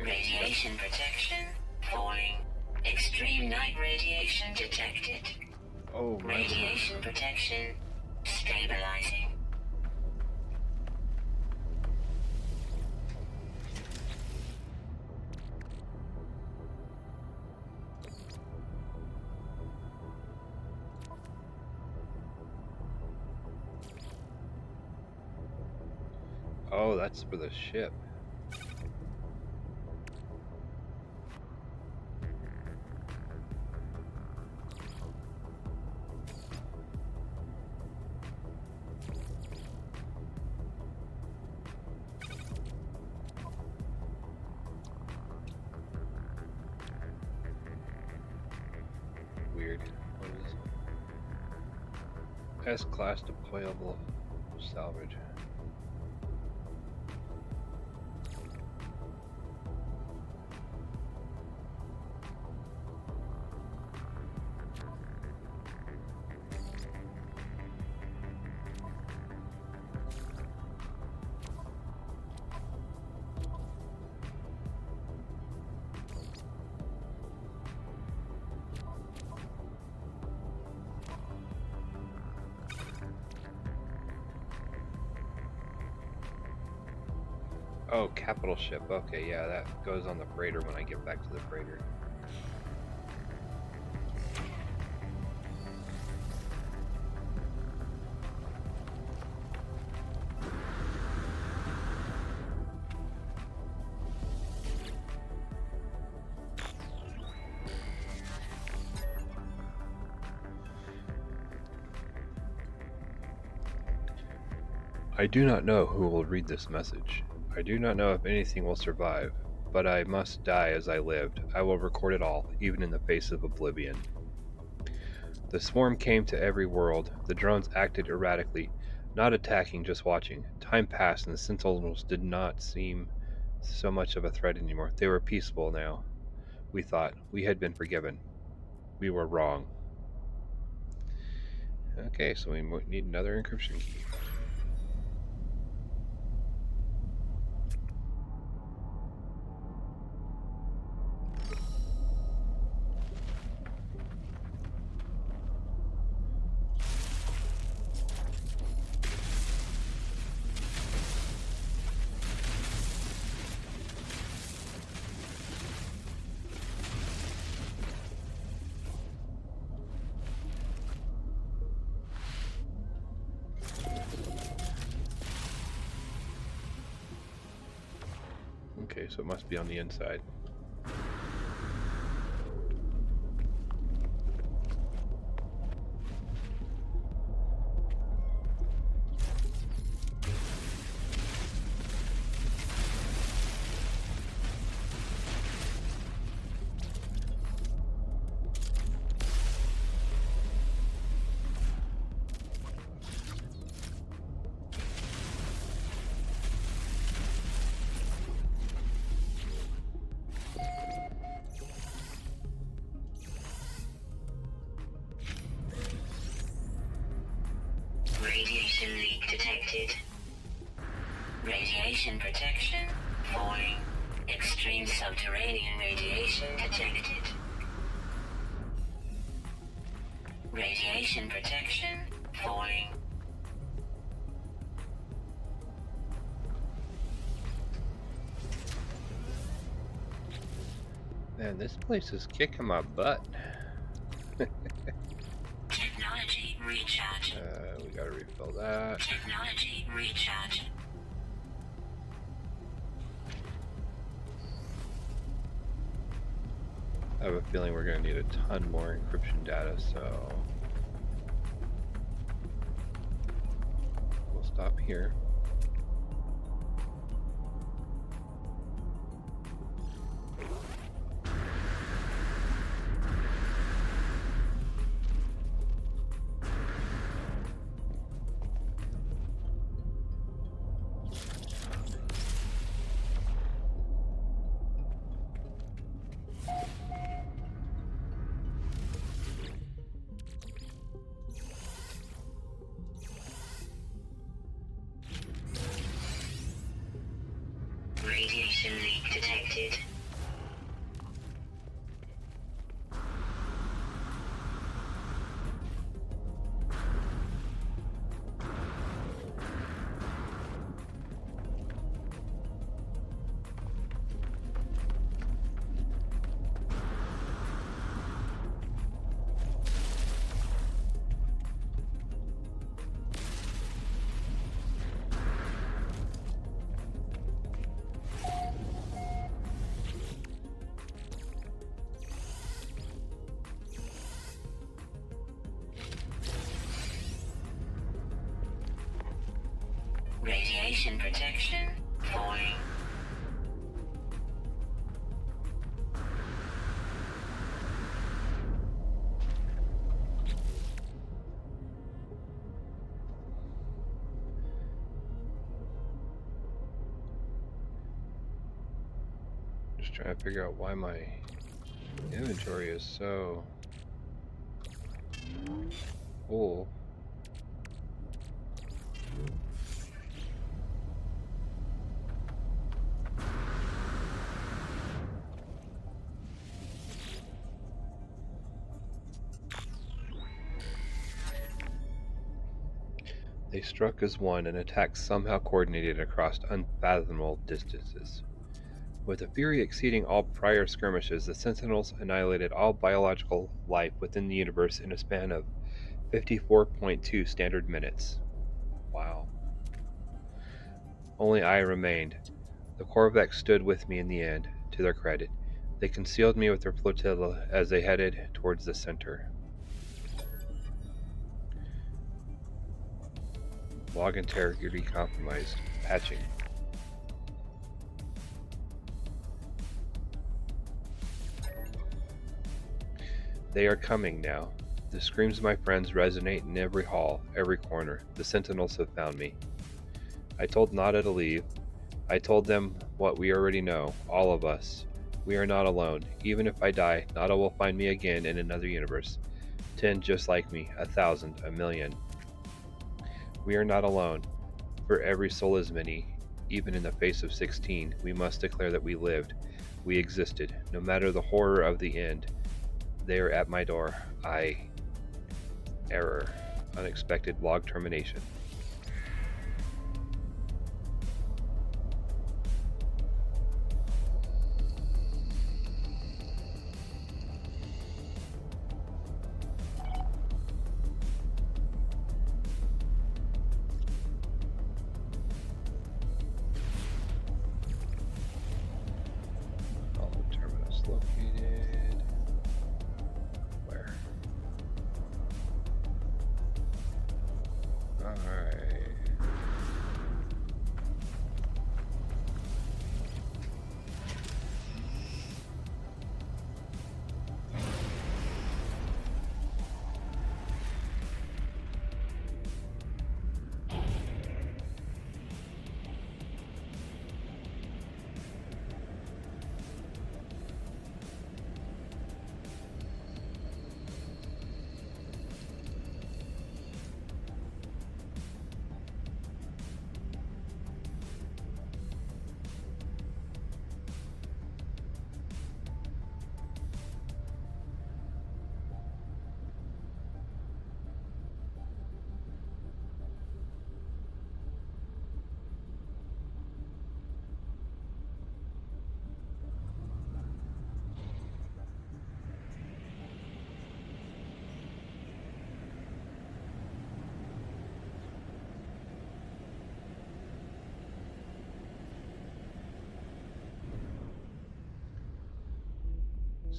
D: Radiation protection falling. Extreme night radiation detected.
C: Oh my
D: Radiation protection stabilizing.
C: Oh, that's for the ship. Weird. What is this? S-class deployable salvage. Oh, capital ship. Okay, yeah, that goes on the freighter when I get back to the freighter. I do not know who will read this message. I do not know if anything will survive, but I must die as I lived. I will record it all, even in the face of oblivion. The swarm came to every world. The drones acted erratically, not attacking, just watching. Time passed and the Sentinels did not seem so much of a threat anymore. They were peaceful now. We thought. We had been forgiven. We were wrong. Okay, so we need another encryption key. Okay, so it must be on the inside.
D: Radiation leak detected. Radiation protection falling. Extreme subterranean radiation detected. Radiation protection falling.
C: Man, this place is kicking my butt.
D: Technology recharge.
C: We gotta refill that.
D: Technology recharge.
C: I have a feeling we're gonna need a ton more encryption data, so we'll stop here.
D: Radiation leak detected. Radiation protection falling.
C: Just trying to figure out why my inventory is so full. They struck as one, an attack somehow coordinated across unfathomable distances. With a fury exceeding all prior skirmishes, the Sentinels annihilated all biological life within the universe in a span of 54.2 standard minutes. Wow. Only I remained. The Korvax stood with me in the end, to their credit. They concealed me with their flotilla as they headed towards the center. Log integrity compromised. Patching. They are coming now. The screams of my friends resonate in every hall, every corner. The Sentinels have found me. I told Nada to leave. I told them what we already know, all of us. We are not alone. Even if I die, Nada will find me again in another universe. 10 just like me, 1,000, 1,000,000. We are not alone. For every soul is many. Even in the face of 16, we must declare that we lived. We existed, no matter the horror of the end. They are at my door. Error. Unexpected log termination.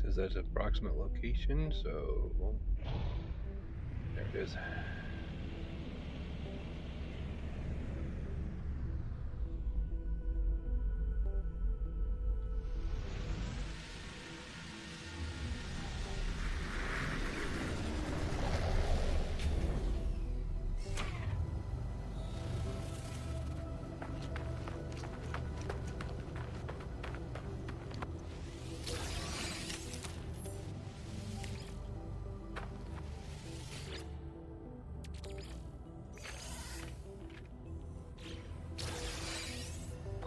C: Says that's approximate location, so there it is.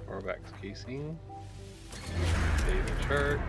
C: Corvax casing. Save and chart.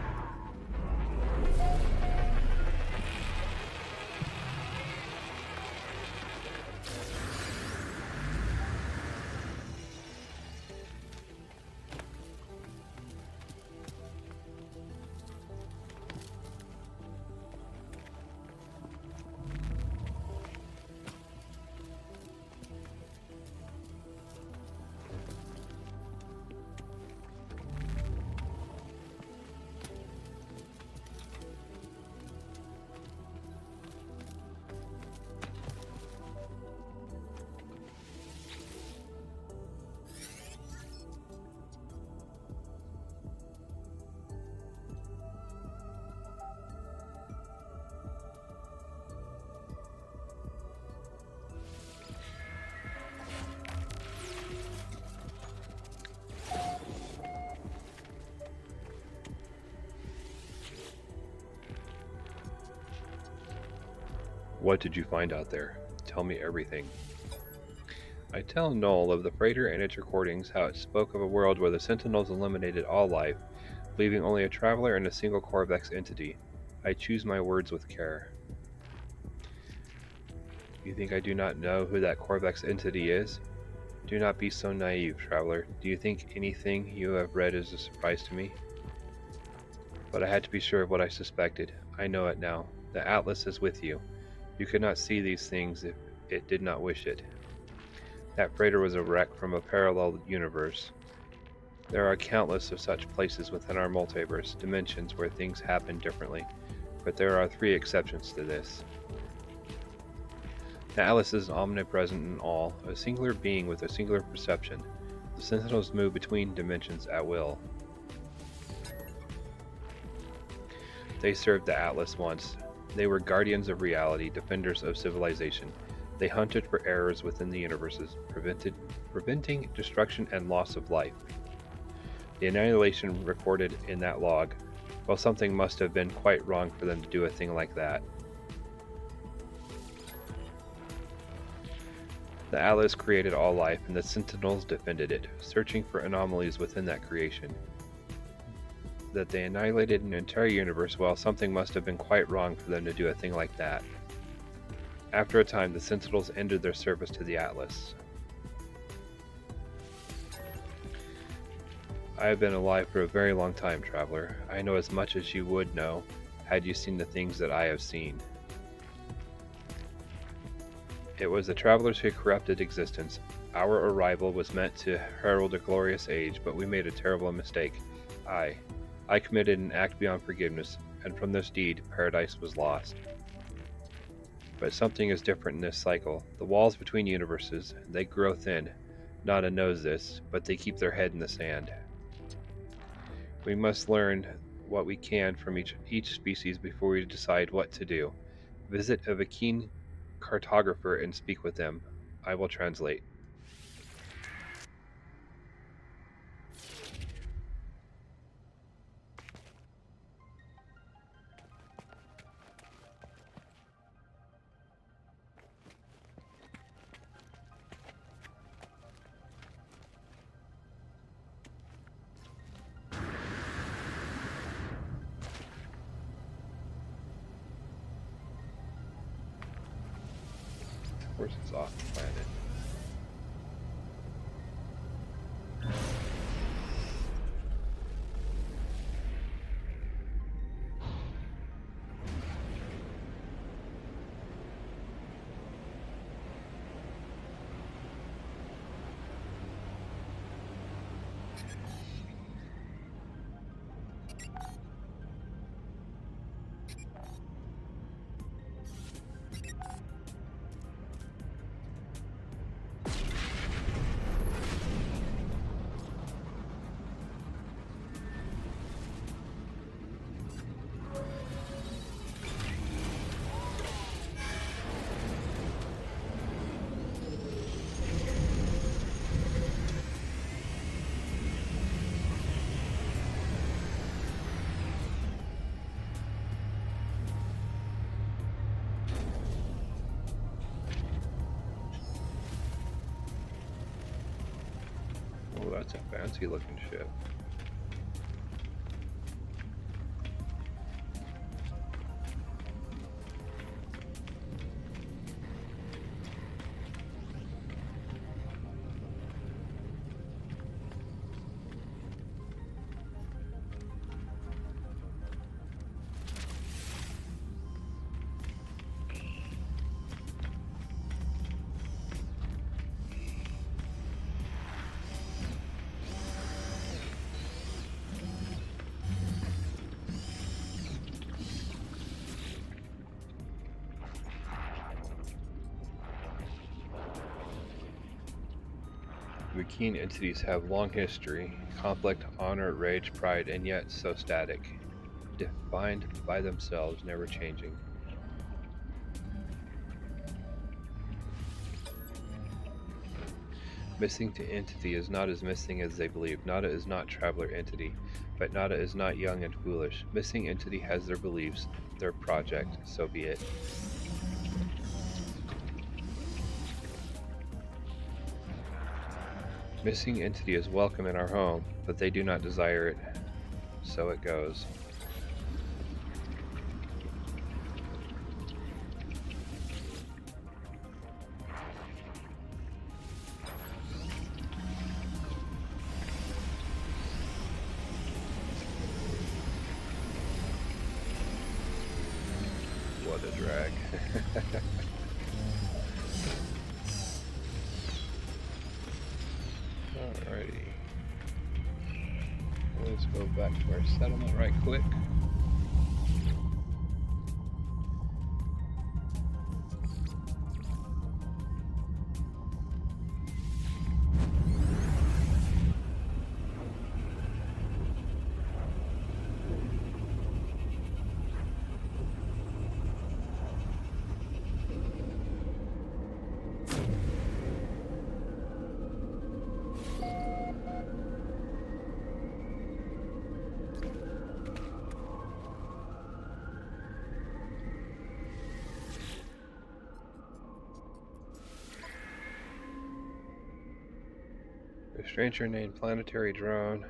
C: What did you find out there? Tell me everything. I tell Null of the freighter and its recordings, how it spoke of a world where the Sentinels eliminated all life, leaving only a traveler and a single Corvex entity. I choose my words with care. You think I do not know who that Corvex entity is? Do not be so naive, traveler. Do you think anything you have read is a surprise to me? But I had to be sure of what I suspected. I know it now. The Atlas is with you. You could not see these things if it did not wish it. That freighter was a wreck from a parallel universe. There are countless of such places within our multiverse, dimensions where things happen differently, but there are 3 exceptions to this. The Atlas is omnipresent in all, a singular being with a singular perception. The Sentinels move between dimensions at will. They served the Atlas once. They were guardians of reality, defenders of civilization. They hunted for errors within the universes, preventing destruction and loss of life. The annihilation recorded in that log, well, something must have been quite wrong for them to do a thing like that. The Atlas created all life, and the Sentinels defended it, searching for anomalies within that creation. That they annihilated an entire universe, well, something must have been quite wrong for them to do a thing like that. After a time, the Sentinels ended their service to the Atlas. I have been alive for a very long time, traveler. I know as much as you would know, had you seen the things that I have seen. It was the travelers who corrupted existence. Our arrival was meant to herald a glorious age, but we made a terrible mistake. I committed an act beyond forgiveness, and from this deed, paradise was lost. But something is different in this cycle. The walls between universes, they grow thin. Nada knows this, but they keep their head in the sand. We must learn what we can from each species before we decide what to do. Visit a Vakeen cartographer and speak with them. I will translate. Of course, it's off the planet. that's a fancy looking ship. The keen entities have long history, conflict, honor, rage, pride, and yet so static, defined by themselves, never changing. Missing to entity is not as missing as they believe. Nada is not traveler entity, but Nada is not young and foolish. Missing entity has their beliefs, their project, so be it. Missing entity is welcome in our home, but they do not desire it. So it goes. What a drag. Alrighty. Let's go back to our settlement right quick. A stranger named Planetary Drone,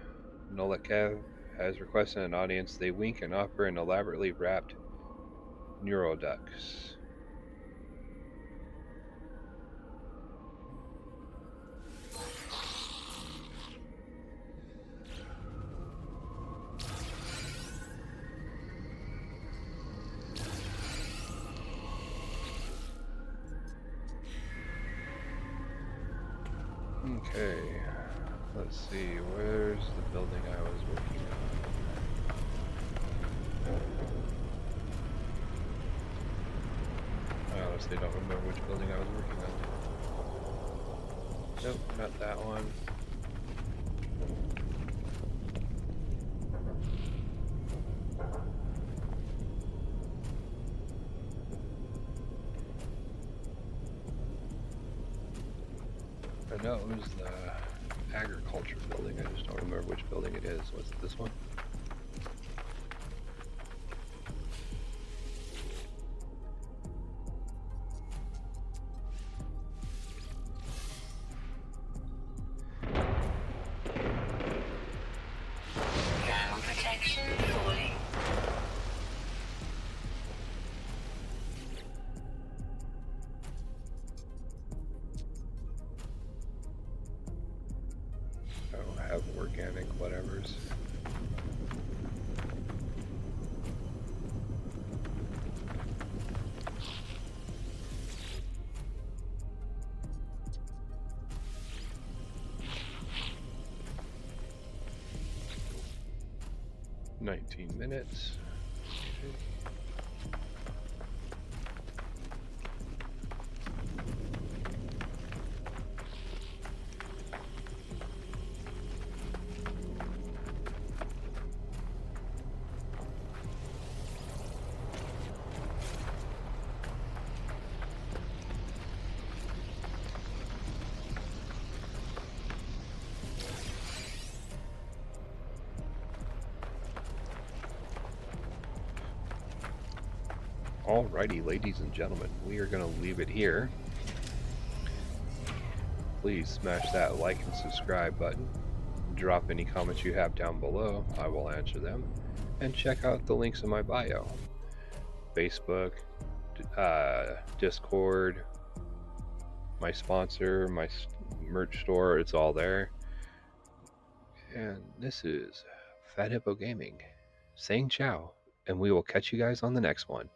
C: Nolikev, has requested an audience. They wink and offer an elaborately wrapped neuroducts. Okay, let's see, where's the building I was working on? I honestly don't remember which building I was working on. Nope, not that one. I know it was the agriculture building, I just don't remember which building it is. What's this one?
D: Thermal protection falling.
C: Oh, have organic whatevers. $19. Alrighty, ladies and gentlemen, we are going to leave it here. Please smash that like and subscribe button. drop any comments you have down below. I will answer them. And check out the links in my bio. Facebook, Discord, my sponsor, my merch store, it's all there. And this is Fat Hippo Gaming saying ciao, and we will catch you guys on the next one.